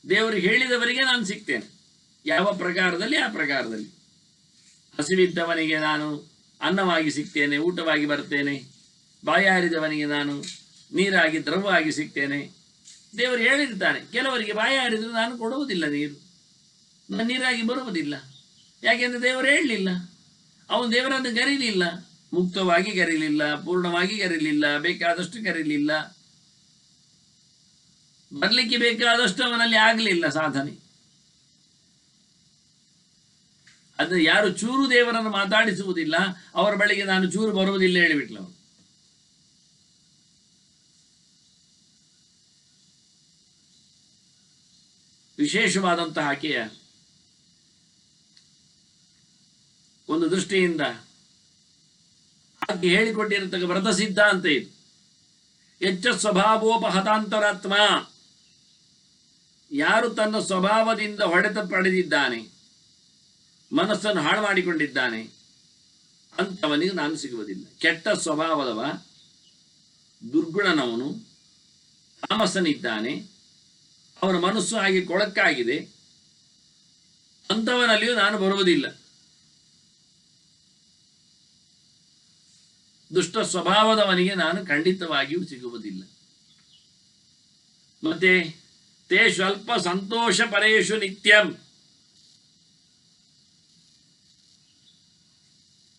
ದೇವರು ಹೇಳಿದವರಿಗೆ ನಾನು ಸಿಗ್ತೇನೆ. ಯಾವ ಪ್ರಕಾರದಲ್ಲಿ ಆ ಪ್ರಕಾರದಲ್ಲಿ. ಹಸಿವಿದ್ದವನಿಗೆ ನಾನು ಅನ್ನವಾಗಿ ಸಿಗ್ತೇನೆ, ಊಟವಾಗಿ ಬರ್ತೇನೆ. ಬಾಯಾರಿದವನಿಗೆ ನಾನು ನೀರಾಗಿ ದ್ರವವಾಗಿ ಸಿಗ್ತೇನೆ. ದೇವರು ಹೇಳಿರ್ತಾನೆ. ಕೆಲವರಿಗೆ ಬಾಯಾರಿದ್ರೆ ನಾನು ಕೊಡುವುದಿಲ್ಲ ನೀರು, ನಾನು ನೀರಾಗಿ ಬರುವುದಿಲ್ಲ. ಯಾಕೆಂದ್ರೆ ದೇವರು ಹೇಳಲಿಲ್ಲ. ಅವನು ದೇವರನ್ನು ಕರೀಲಿಲ್ಲ, ಮುಕ್ತವಾಗಿ ಕರೀಲಿಲ್ಲ, ಪೂರ್ಣವಾಗಿ ಕರೀಲಿಲ್ಲ, ಬೇಕಾದಷ್ಟು ಕರೀಲಿಲ್ಲ. ಬರ್ಲಿಕ್ಕೆ ಬೇಕಾದಷ್ಟು ಅವನಲ್ಲಿ ಆಗಲಿಲ್ಲ ಸಾಧನೆ. ಅದು ಯಾರು ಚೂರು ದೇವರನ್ನು ಮಾತಾಡಿಸುವುದಿಲ್ಲ ಅವರ ಬಳಿಗೆ ನಾನು ಚೂರು ಬರುವುದಿಲ್ಲ ಹೇಳಿಬಿಟ್ಲ ಅವನು. ವಿಶೇಷವಾದಂತಹ ಆಕೆಯ ಒಂದು ದೃಷ್ಟಿಯಿಂದ ಆಕೆ ಹೇಳಿಕೊಟ್ಟಿರತಕ್ಕ ವ್ರತ ಸಿದ್ಧಾಂತ ಇದು. ಎಚ್ಚ ಸ್ವಭಾವೋಪಹತಾಂತರಾತ್ಮ. ಯಾರು ತನ್ನ ಸ್ವಭಾವದಿಂದ ಹೊಡೆತ ಪಡೆದಿದ್ದಾನೆ, ಮನಸ್ಸನ್ನು ಹಾಳು ಮಾಡಿಕೊಂಡಿದ್ದಾನೆ, ಅಂಥವನಿಗೆ ನಾನು ಸಿಗುವುದಿಲ್ಲ. ಕೆಟ್ಟ ಸ್ವಭಾವದವ, ದುರ್ಗುಣನವನು, ತಾಮಸನಿದ್ದಾನೆ, ಅವನ ಮನಸ್ಸು ಹಾಗೆ ಕೊಳಕಾಗಿದೆ, ಅಂಥವನಲ್ಲಿಯೂ ನಾನು ಬರುವುದಿಲ್ಲ. ದುಷ್ಟ ಸ್ವಭಾವದವನಿಗೆ ನಾನು ಖಂಡಿತವಾಗಿಯೂ ಸಿಗುವುದಿಲ್ಲ. ಮತ್ತೆ ತೇ ಸ್ವಲ್ಪ ಸಂತೋಷ ಪರೇಶು ನಿತ್ಯಂ.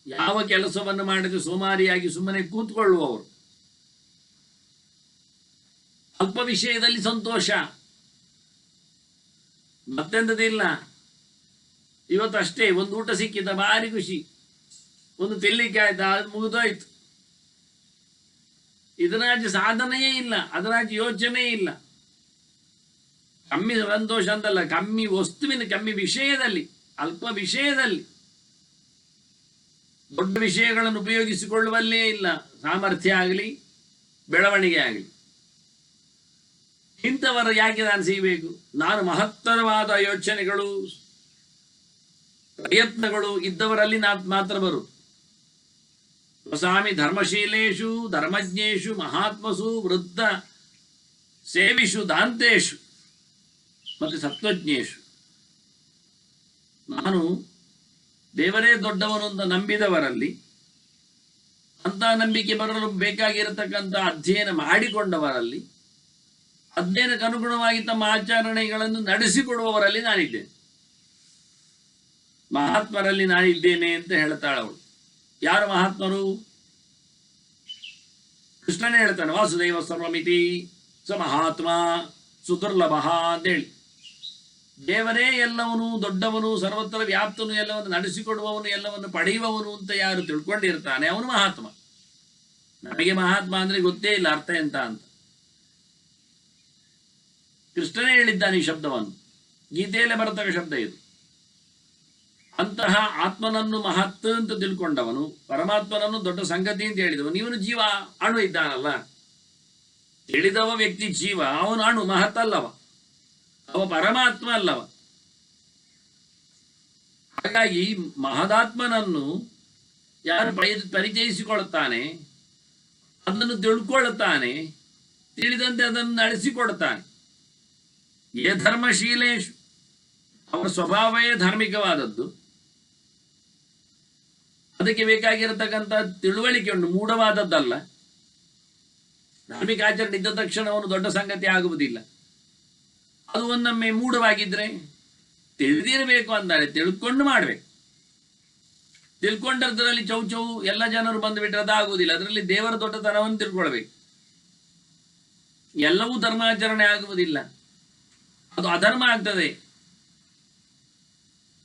ಯಾವ ಕೆಲಸವನ್ನು ಮಾಡದೆ ಸೋಮಾರಿಯಾಗಿ ಸುಮ್ಮನೆ ಕೂತ್ಕೊಳ್ಳುವವರು, ಅಲ್ಪ ವಿಷಯದಲ್ಲಿ ಸಂತೋಷ, ಮತ್ತೆಂತದಿಲ್ಲ. ಇವತ್ತು ಅಷ್ಟೇ, ಒಂದು ಊಟ ಸಿಕ್ಕಿದ ಭಾರಿ ಖುಷಿ, ಒಂದು ತಿನ್ಲಿಕ್ಕೆ ಆಯ್ತಾ ಅದು ಮುಗಿದೋಯ್ತು. ಇದರಾಚೆ ಸಾಧನೆಯೇ ಇಲ್ಲ, ಅದರಾಚೆ ಯೋಚನೆ ಇಲ್ಲ. ಕಮ್ಮಿ ಸಂತೋಷ ಅಂತಲ್ಲ, ಕಮ್ಮಿ ವಸ್ತುವಿನ, ಕಮ್ಮಿ ವಿಷಯದಲ್ಲಿ, ಅಲ್ಪ ವಿಷಯದಲ್ಲಿ. ದೊಡ್ಡ ವಿಷಯಗಳನ್ನು ಉಪಯೋಗಿಸಿಕೊಳ್ಳುವಲ್ಲೇ ಇಲ್ಲ ಸಾಮರ್ಥ್ಯ ಆಗಲಿ ಬೆಳವಣಿಗೆ ಆಗಲಿ. ಇಂಥವರ ಯಾಕೆ ನಾನು ಸಿಗಬೇಕು? ನಾನು ಮಹತ್ತರವಾದ ಯೋಚನೆಗಳು ಪ್ರಯತ್ನಗಳು ಇದ್ದವರಲ್ಲಿ ಮಾತ್ರ ಬರು. ವಸಾಮಿ ಧರ್ಮಶೀಲೇಶು ಧರ್ಮಜ್ಞೇಶು ಮಹಾತ್ಮಸು ವೃದ್ಧ ಸೇವಿಷು ದಾಂತೇಶು ಮತ್ತು ಸತ್ವಜ್ಞೇಶು. ನಾನು ದೇವರೇ ದೊಡ್ಡವನು ಅಂತ ನಂಬಿದವರಲ್ಲಿ, ಅಂತ ನಂಬಿಕೆ ಬರಲು ಬೇಕಾಗಿರತಕ್ಕಂಥ ಅಧ್ಯಯನ ಮಾಡಿಕೊಂಡವರಲ್ಲಿ, ಅಧ್ಯಯನಕ್ಕೆ ಅನುಗುಣವಾಗಿ ತಮ್ಮ ಆಚರಣೆಗಳನ್ನು ನಡೆಸಿಕೊಡುವವರಲ್ಲಿ ನಾನಿದ್ದೇನೆ. ಮಹಾತ್ಮರಲ್ಲಿ ನಾನಿದ್ದೇನೆ ಅಂತ ಹೇಳ್ತಾಳವಳು. ಯಾರು ಮಹಾತ್ಮರು? ಕೃಷ್ಣನೇ ಹೇಳ್ತಾನೆ, ವಾಸುದೇವ ಸರ್ವಮಿತಿ ಸ ಮಹಾತ್ಮ ಸುದುರ್ಲಭ ಅಂತೇಳಿ. ದೇವರೇ ಎಲ್ಲವನು ದೊಡ್ಡವನು, ಸರ್ವತ್ರ ವ್ಯಾಪ್ತನು, ಎಲ್ಲವನ್ನು ನಡೆಸಿಕೊಡುವವನು, ಎಲ್ಲವನ್ನು ಪಡೆಯುವವನು ಅಂತ ಯಾರು ತಿಳ್ಕೊಂಡಿರ್ತಾನೆ ಅವನು ಮಹಾತ್ಮ. ನಮಗೆ ಮಹಾತ್ಮ ಅಂದ್ರೆ ಗೊತ್ತೇ ಇಲ್ಲ ಅರ್ಥ ಎಂತ ಅಂತ. ಕೃಷ್ಣನೇ ಹೇಳಿದ್ದಾನೆ ಈ ಶಬ್ದವನ್ನು, ಗೀತೆಯಲ್ಲೇ ಬರತಕ್ಕ ಶಬ್ದ ಇದು. ಅಂತಹ ಆತ್ಮನನ್ನು ಮಹತ್ ಅಂತ ತಿಳ್ಕೊಂಡವನು, ಪರಮಾತ್ಮನನ್ನು ದೊಡ್ಡ ಸಂಗತಿ ಅಂತ ಹೇಳಿದವನು. ಇವನು ಜೀವ, ಅಣು ಇದ್ದಾನಲ್ಲ, ತಿಳಿದವ ವ್ಯಕ್ತಿ ಜೀವ, ಅವನು ಅಣು, ಮಹತ್ ಅಲ್ಲವ, ಅವ ಪರಮಾತ್ಮ ಅಲ್ಲವ. ಹಾಗಾಗಿ ಮಹದಾತ್ಮನನ್ನು ಯಾರು ಪರಿಚಯಿಸಿಕೊಳ್ಳುತ್ತಾನೆ, ಅದನ್ನು ತಿಳ್ಕೊಳ್ಳುತ್ತಾನೆ, ತಿಳಿದಂತೆ ಅದನ್ನು ನಡೆಸಿಕೊಡುತ್ತಾನೆ. ಯೇ ಧರ್ಮಶೀಲೇಶು, ಅವರ ಸ್ವಭಾವವೇ ಧಾರ್ಮಿಕವಾದದ್ದು. ಅದಕ್ಕೆ ಬೇಕಾಗಿರತಕ್ಕಂಥ ತಿಳುವಳಿಕೆ ಉಂಟು, ಮೂಢವಾದದ್ದಲ್ಲ. ಧಾರ್ಮಿಕ ಆಚರಣೆ ಇದ್ದ ತಕ್ಷಣ ಅವನು ದೊಡ್ಡ ಸಂಗತಿ ಆಗುವುದಿಲ್ಲ. ಅದು ಒಂದೊಮ್ಮೆ ಮೂಢವಾಗಿದ್ರೆ ತಿಳಿದಿರಬೇಕು ಅಂತಾರೆ, ತಿಳ್ಕೊಂಡು ಮಾಡಬೇಕು. ತಿಳ್ಕೊಂಡದ್ರಲ್ಲಿ ಚೌ ಎಲ್ಲ ಜನರು ಬಂದುಬಿಟ್ರೆ ಅದಾಗುವುದಿಲ್ಲ. ಅದರಲ್ಲಿ ದೇವರ ದೊಡ್ಡತನವನ್ನು ತಿಳ್ಕೊಳ್ಬೇಕು. ಎಲ್ಲವೂ ಧರ್ಮಾಚರಣೆ ಆಗುವುದಿಲ್ಲ, ಅದು ಅಧರ್ಮ ಆಗ್ತದೆ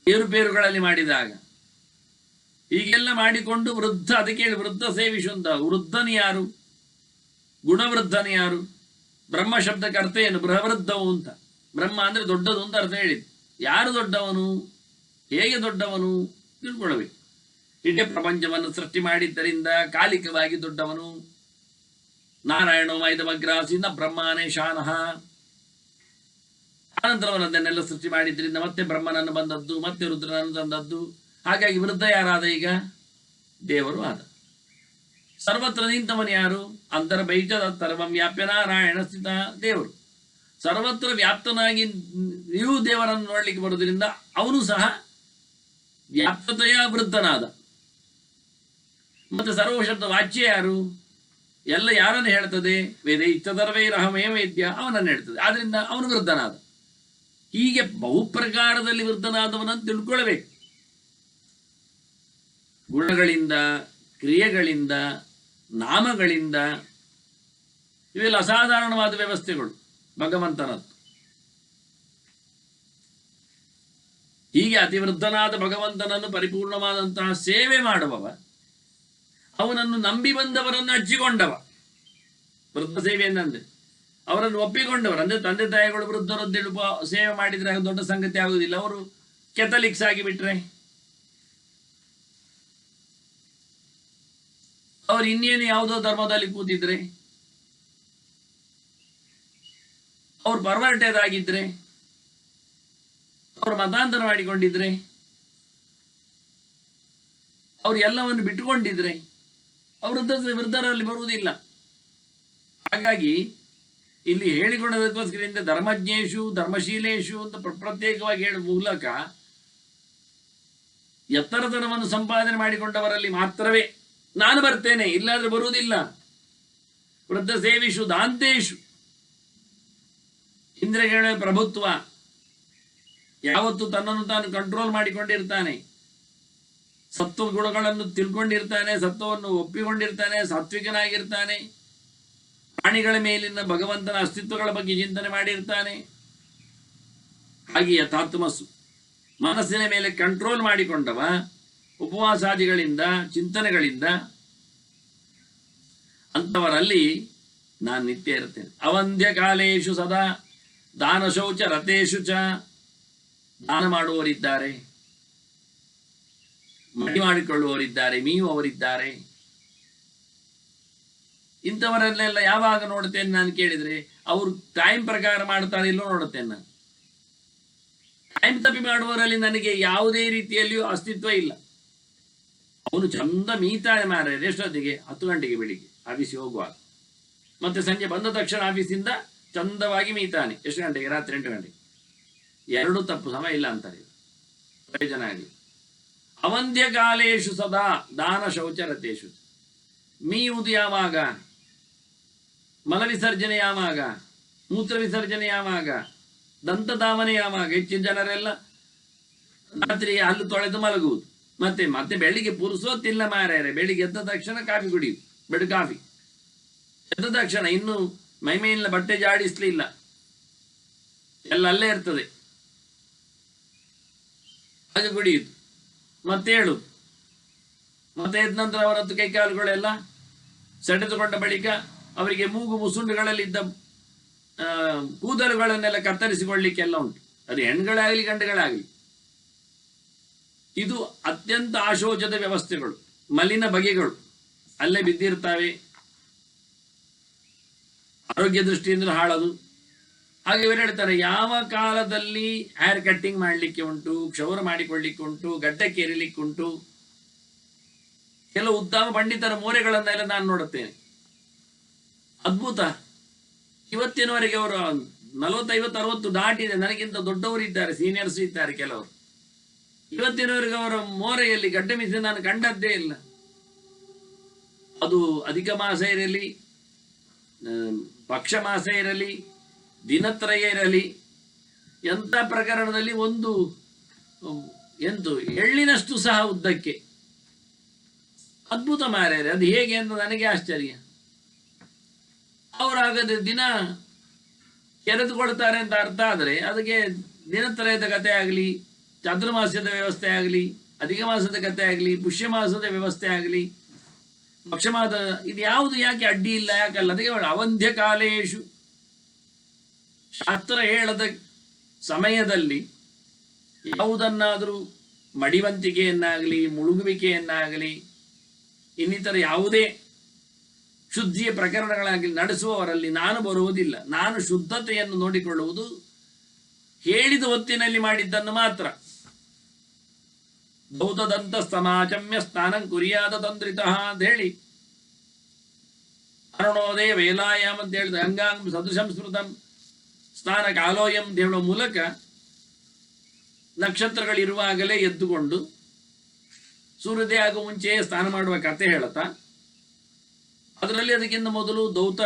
ಏರುಪೇರುಗಳಲ್ಲಿ ಮಾಡಿದಾಗ. ಹೀಗೆಲ್ಲ ಮಾಡಿಕೊಂಡು ವೃದ್ಧ, ಅದಕ್ಕೆ ಹೇಳಿ ವೃದ್ಧ ಸೇವಿಸು ಅಂತ. ವೃದ್ಧನು ಯಾರು? ಗುಣವೃದ್ಧನು ಯಾರು? ಬ್ರಹ್ಮ ಶಬ್ದಕ್ಕೆ ಅರ್ಥ ಏನು? ಬೃಹವೃದ್ಧವು ಅಂತ. ಬ್ರಹ್ಮ ಅಂದ್ರೆ ದೊಡ್ಡದು ಅಂತ ಅರ್ಥ ಹೇಳಿದ್ದು. ಯಾರು ದೊಡ್ಡವನು, ಹೇಗೆ ದೊಡ್ಡವನು ತಿಳ್ಕೊಳ್ಬೇಕು. ಇಡೀ ಪ್ರಪಂಚವನ್ನು ಸೃಷ್ಟಿ ಮಾಡಿದ್ದರಿಂದ ಕಾಲಿಕವಾಗಿ ದೊಡ್ಡವನು. ನಾರಾಯಣೋ ಮೈದಮಗ್ರಾಸಿನ ಬ್ರಹ್ಮನೇ ಶಾನಃ. ಅನಂತರವನ್ನನ್ನೆಲ್ಲ ಸೃಷ್ಟಿ ಮಾಡಿದ್ರಿಂದ ಮತ್ತೆ ಬ್ರಹ್ಮನನ್ನು ಬಂದದ್ದು, ಮತ್ತೆ ರುದ್ರನನ್ನು ತಂದದ್ದು. ಹಾಗಾಗಿ ವೃದ್ಧ ಯಾರಾದ? ಈಗ ದೇವರು ಆದ. ಸರ್ವತ್ರ ನಿಂತವನು ಯಾರು? ಅಂತರ ಬೈಚದ ಸರ್ವಂ ವ್ಯಾಪ್ಯ ನಾರಾಯಣ ಸ್ಥಿತ ದೇವರು. ಸರ್ವತ್ರ ವ್ಯಾಪ್ತನಾಗಿ ನೀವು ದೇವರನ್ನು ನೋಡ್ಲಿಕ್ಕೆ ಬರುವುದರಿಂದ ಅವನು ಸಹ ವ್ಯಾಪ್ತತೆಯ ವೃದ್ಧನಾದ. ಮತ್ತೆ ಸರ್ವಶಬ್ದ ವಾಚ್ಯ ಯಾರು? ಎಲ್ಲ ಯಾರನ್ನು ಹೇಳ್ತದೆ? ವೇದ ಇಚ್ಛದರ್ವೈರಹಮೇ ವೇದ್ಯ, ಅವನನ್ನು ಹೇಳ್ತದೆ. ಆದ್ರಿಂದ ಅವನು ವೃದ್ಧನಾದ. ಹೀಗೆ ಬಹುಪ್ರಕಾರದಲ್ಲಿ ವೃದ್ಧನಾದವನನ್ನು ತಿಳ್ಕೊಳ್ಬೇಕು. ಗುಣಗಳಿಂದ, ಕ್ರಿಯೆಗಳಿಂದ, ನಾಮಗಳಿಂದ, ಇವೆಲ್ಲ ಅಸಾಧಾರಣವಾದ ವ್ಯವಸ್ಥೆಗಳು ಭಗವಂತನದ್ದು. ಹೀಗೆ ಅತಿವೃದ್ಧನಾದ ಭಗವಂತನನ್ನು ಪರಿಪೂರ್ಣವಾದಂತಹ ಸೇವೆ ಮಾಡುವವ, ಅವನನ್ನು ನಂಬಿ ಬಂದವರನ್ನು ಹಚ್ಚಿಕೊಂಡವ. ವೃದ್ಧ ಸೇವೆ ಏನಂದ್ರೆ ಅವರನ್ನು ಒಪ್ಪಿಕೊಂಡವರು, ಅಂದ್ರೆ ತಂದೆ ತಾಯಿಗಳು ವೃದ್ಧರದ್ದು ಸೇವೆ ಮಾಡಿದ್ರೆ ದೊಡ್ಡ ಸಂಗತಿ ಆಗುವುದಿಲ್ಲ. ಅವರು ಕೆಥಲಿಕ್ಸ್ ಆಗಿಬಿಟ್ರೆ, ಅವರು ಇನ್ನೇನು ಯಾವುದೋ ಧರ್ಮದಲ್ಲಿ ಕೂತಿದ್ರೆ, ಅವ್ರು ಪರ್ವರ್ಟೆಡ್ ಆಗಿದ್ರೆ, ಅವರು ಮತಾಂತರ ಮಾಡಿಕೊಂಡಿದ್ರೆ, ಅವ್ರು ಎಲ್ಲವನ್ನು ಬಿಟ್ಟುಕೊಂಡಿದ್ರೆ ಅವರು ವೃದ್ಧರಲ್ಲಿ ಬರುವುದಿಲ್ಲ. ಹಾಗಾಗಿ ಇಲ್ಲಿ ಹೇಳಿಕೊಳ್ಳೋದಕ್ಕೋಸ್ಕರ ಧರ್ಮಜ್ಞೇಶು ಧರ್ಮಶೀಲೇಶು ಅಂತ ಪ್ರತ್ಯೇಕವಾಗಿ ಹೇಳುವ ಮೂಲಕ ಎತ್ತರತನವನ್ನು ಸಂಪಾದನೆ ಮಾಡಿಕೊಂಡವರಲ್ಲಿ ಮಾತ್ರವೇ ನಾನು ಬರ್ತೇನೆ, ಇಲ್ಲಾದ್ರೆ ಬರುವುದಿಲ್ಲ. ವೃದ್ಧ ಸೇವಿಷು ದಾಂತೇಶು, ಇಂದ್ರಿಯಗಳ ಪ್ರಭುತ್ವ, ಯಾವತ್ತು ತನ್ನನ್ನು ತಾನು ಕಂಟ್ರೋಲ್ ಮಾಡಿಕೊಂಡಿರ್ತಾನೆ, ಸತ್ವ ಗುಣಗಳನ್ನು ತಿಳ್ಕೊಂಡಿರ್ತಾನೆ, ಸತ್ವವನ್ನು ಒಪ್ಪಿಕೊಂಡಿರ್ತಾನೆ, ಸಾತ್ವಿಕನಾಗಿರ್ತಾನೆ, ಪ್ರಾಣಿಗಳ ಮೇಲಿನ ಭಗವಂತನ ಅಸ್ತಿತ್ವಗಳ ಬಗ್ಗೆ ಚಿಂತನೆ ಮಾಡಿರ್ತಾನೆ. ಹಾಗೆ ಯಥಾತ್ಮಸ್ಸು ಮನಸ್ಸಿನ ಮೇಲೆ ಕಂಟ್ರೋಲ್ ಮಾಡಿಕೊಂಡವ ಉಪವಾಸಾದಿಗಳಿಂದ ಚಿಂತನೆಗಳಿಂದ ಅಂಥವರಲ್ಲಿ ನಾನು ನಿತ್ಯ ಇರ್ತೇನೆ. ಅವಂದ್ಯ ಕಾಲೇಶು ಸದಾ ದಾನ ಶೌಚ ರಥೇಶು ಚ, ದಾನ ಮಾಡುವವರಿದ್ದಾರೆ, ಮಡಿ ಮಾಡಿಕೊಳ್ಳುವವರಿದ್ದಾರೆ, ಮೀಯುವವರಿದ್ದಾರೆ. ಇಂಥವರನ್ನೆಲ್ಲ ಯಾವಾಗ ನೋಡ್ತೇನೆ ನಾನು ಕೇಳಿದ್ರೆ, ಅವರು ಟೈಮ್ ಪ್ರಕಾರ ಮಾಡ್ತಾರೆ ಇಲ್ಲೋ ನೋಡುತ್ತೇನೆ ನಾನು. ಟೈಮ್ ತಪ್ಪಿ ಮಾಡುವವರಲ್ಲಿ ನನಗೆ ಯಾವುದೇ ರೀತಿಯಲ್ಲಿಯೂ ಅಸ್ತಿತ್ವ ಇಲ್ಲ. ಅವನು ಚಂದ ಮೀತಾನೆ ಮಾರ ಎಷ್ಟೊತ್ತಿಗೆ 10 ಗಂಟೆಗೆ ಬೆಳಿಗ್ಗೆ ಆಫೀಸಿಗೆ ಹೋಗುವಾಗ, ಮತ್ತೆ ಸಂಜೆ ಬಂದ ತಕ್ಷಣ ಆಫೀಸಿಂದ ಚಂದವಾಗಿ ಮೀತಾನೆ. ಎಷ್ಟು ಗಂಟೆಗೆ? ರಾತ್ರಿ 8 ಗಂಟೆಗೆ. ಎರಡು ತಪ್ಪು, ಸಮಯ ಇಲ್ಲ ಅಂತಾರೆ, ಪ್ರಯೋಜನ ಆಗಲಿ. ಅವಂದ್ಯ ಕಾಲೇಶು ಸದಾ ದಾನ ಶೌಚ ರಥೇಶು. ಮೀಯುವುದು ಯಾವಾಗ? ಮಲ ವಿಸರ್ಜನೆ ಯಾವಾಗ? ಮೂತ್ರ ವಿಸರ್ಜನೆ ಯಾವಾಗ? ದಂತಧಾವನೆ ಯಾವಾಗ? ಹೆಚ್ಚಿನ ಜನರೆಲ್ಲ ರಾತ್ರಿ ಹಲ್ಲು ತೊಳೆದು ಮಲಗುವುದು, ಮತ್ತೆ ಮತ್ತೆ ಬೆಳಿಗ್ಗೆ ಪುರುಸೋತಿಲ್ಲ ಮಾರ್ಯಾರೆ. ಬೆಳಿಗ್ಗೆ ಎದ್ದ ತಕ್ಷಣ ಕಾಫಿ ಕುಡಿಯುದು, ಬೆಡ್ ಕಾಫಿ ಎದ್ದ ತಕ್ಷಣ. ಇನ್ನು ಮೈಮೇಲಿನ ಬಟ್ಟೆ ಜಾಡಿಸ್ಲಿಲ್ಲ, ಎಲ್ಲ ಅಲ್ಲೇ ಇರ್ತದೆ, ಹಾಗೆ ಕುಡಿಯುದು, ಮತ್ತೆ ಹೇಳುದು. ಮತ್ತೆ ಎದ್ದ ನಂತರ ಅವರದ್ದು ಕೈಕಾಲುಗಳೆಲ್ಲ ಸೆಡೆದುಕೊಂಡ ಬಳಿಕ ಅವರಿಗೆ ಮೂಗು ಮುಸುಂಡುಗಳಲ್ಲಿದ್ದ ಕೂದಲುಗಳನ್ನೆಲ್ಲ ಕತ್ತರಿಸಿಕೊಳ್ಳಿಕ್ಕೆಲ್ಲ ಉಂಟು. ಅದು ಹೆಣ್ಗಳಾಗಲಿ ಗಂಡುಗಳಾಗಲಿ. ಇದು ಅತ್ಯಂತ ಆಶೋಚದ ವ್ಯವಸ್ಥೆಗಳು, ಮಲಿನ ಬಗೆಗಳು ಅಲ್ಲೇ ಬಿದ್ದಿರ್ತವೆ. ಆರೋಗ್ಯ ದೃಷ್ಟಿಯಿಂದ ಹಾಳದು. ಹಾಗೆ ಇವರು ಹೇಳ್ತಾರೆ, ಯಾವ ಕಾಲದಲ್ಲಿ ಹೇರ್ ಕಟ್ಟಿಂಗ್ ಮಾಡಲಿಕ್ಕೆ ಉಂಟು, ಕ್ಷೌರ ಮಾಡಿಕೊಳ್ಳಿಕ್ಕೆ ಉಂಟು, ಗಡ್ಡಕ್ಕೆ ಏರಿಲಿಕ್ಕೆ ಉಂಟು. ಕೆಲವು ಉತ್ತಮ ಪಂಡಿತರ ಮೋರೆಗಳನ್ನೆಲ್ಲ ನಾನು ನೋಡುತ್ತೇನೆ, ಅದ್ಭುತ. ಇವತ್ತಿನವರೆಗೆ ಅವರು 40, 50, 60 ದಾಟಿದೆ. ನನಗಿಂತ ದೊಡ್ಡವರು ಇದ್ದಾರೆ, ಸೀನಿಯರ್ಸ್ ಇದ್ದಾರೆ ಕೆಲವರು. ಇವತ್ತಿನವರೆಗೆ ಅವರ ಮೋರೆಯಲ್ಲಿ ಗಡ್ಡೆ ಮೀಸೆ ನಾನು ಕಂಡದ್ದೇ ಇಲ್ಲ. ಅದು ಅಧಿಕ ಮಾಸ ಇರಲಿ, ಪಕ್ಷ ಮಾಸ ಇರಲಿ, ದಿನತ್ರಯ ಇರಲಿ, ಎಂಥ ಪ್ರಕರಣದಲ್ಲಿ ಒಂದು ಎಳ್ಳಿನಷ್ಟು ಸಹ ಉದ್ದಕ್ಕೆ. ಅದ್ಭುತ ಮಾರ್ಯಾರೆ. ಅದು ಹೇಗೆ ಅಂತ ನನಗೆ ಆಶ್ಚರ್ಯ. ಅವರಾಗದೆ ದಿನ ಕೆರೆದುಕೊಳ್ತಾರೆ ಅಂತ ಅರ್ಥ ಆದರೆ ಅದಕ್ಕೆ ದಿನತ್ರಯದ ಕಥೆ ಆಗಲಿ, ಚಾತುರ್ಮಾಸ್ಯದ ವ್ಯವಸ್ಥೆ ಆಗಲಿ, ಅಧಿಕ ಮಾಸದ ಕಥೆ ಆಗಲಿ, ಪುಷ್ಯ ಮಾಸದ ವ್ಯವಸ್ಥೆ ಆಗಲಿ, ಪಕ್ಷಮಾದ, ಇದು ಯಾವುದು ಯಾಕೆ ಅಡ್ಡಿ ಇಲ್ಲ, ಯಾಕಲ್ಲ? ಅದಕ್ಕೆ ಅವಂದ್ಯ ಕಾಲೇಶು, ಶಾಸ್ತ್ರ ಹೇಳದ ಸಮಯದಲ್ಲಿ ಯಾವುದನ್ನಾದರೂ ಮಡಿವಂತಿಕೆಯನ್ನಾಗಲಿ, ಮುಳುಗುವಿಕೆಯನ್ನಾಗಲಿ, ಇನ್ನಿತರ ಯಾವುದೇ ಶುದ್ಧಿಯ ಪ್ರಕರಣಗಳಾಗಲಿ ನಡೆಸುವವರಲ್ಲಿ ನಾನು ಬರುವುದಿಲ್ಲ. ನಾನು ಶುದ್ಧತೆಯನ್ನು ನೋಡಿಕೊಳ್ಳುವುದು ಹೇಳಿದ ಹೊತ್ತಿನಲ್ಲಿ ಮಾಡಿದ್ದನ್ನು ಮಾತ್ರ. ದೌತದಂತ ಸ್ತಮಾಚಮ್ಯ ಸ್ನಾನಂ ಕುರಿಯಾದ ತಂತ್ರಿತಃ ಅಂತ ಹೇಳಿ, ಅರುಣೋದಯ ವೇಲಾಯಾಮ್ ಅಂತ ಹೇಳಿದ ಅಂಗಾಂಗ ಸದೃಶಂ ಸ್ಮೃತಂ ಸ್ನಾನ ಕಾಲೋಯಂ ಅಂತ ಹೇಳುವ ಮೂಲಕ ನಕ್ಷತ್ರಗಳಿರುವಾಗಲೇ ಎದ್ದುಕೊಂಡು ಸೂರ್ಯೋದಯ ಆಗುವ ಮುಂಚೆಯೇ ಸ್ನಾನ ಮಾಡುವ ಕಥೆ ಹೇಳುತ್ತಾ, ಅದರಲ್ಲಿ ಅದಕ್ಕಿಂತ ಮೊದಲು ದೌತ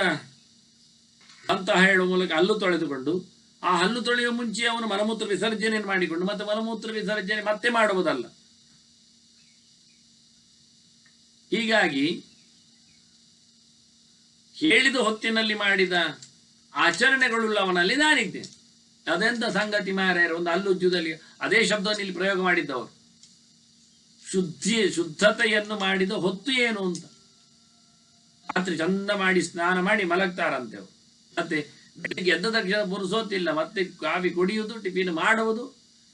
ಅಂತ ಹೇಳುವ ಮೂಲಕ ಹಲ್ಲು ತೊಳೆದುಕೊಂಡು, ಆ ಹಲ್ಲು ತೊಳೆಯುವ ಮುಂಚೆ ಅವನು ಮಲಮೂತ್ರ ವಿಸರ್ಜನೆಯನ್ನು ಮಾಡಿಕೊಂಡು ಮತ್ತೆ ಮಲಮೂತ್ರ ವಿಸರ್ಜನೆ ಮತ್ತೆ ಮಾಡುವುದಲ್ಲ. ಹೀಗಾಗಿ ಹೇಳಿದ ಹೊತ್ತಿನಲ್ಲಿ ಮಾಡಿದ ಆಚರಣೆಗಳುಳ್ಳವನಲ್ಲಿ ನಾನಿದ್ದೇನೆ. ಅದೆಂತ ಸಂಗತಿ ಮಾರ್ಯಾರ, ಒಂದು ಹಲ್ಲುಜ್ಜುದಲ್ಲಿ ಅದೇ ಶಬ್ದವನ್ನು ಇಲ್ಲಿ ಪ್ರಯೋಗ ಮಾಡಿದ್ದವರು. ಶುದ್ಧತೆಯನ್ನು ಮಾಡಿದ ಹೊತ್ತು ಏನು ಅಂತ. ರಾತ್ರಿ ಚಂದ ಮಾಡಿ ಸ್ನಾನ ಮಾಡಿ ಮಲಗ್ತಾರಂತೆ ಅವರು. ಮತ್ತೆ ಬೆಳಿಗ್ಗೆ ಎದ್ದ ತಕ್ಷಣ ಮುರಿಸೋತಿಲ್ಲ, ಮತ್ತೆ ಕಾಫಿ ಕುಡಿಯುವುದು, ಟಿಫಿನ್ ಮಾಡುವುದು.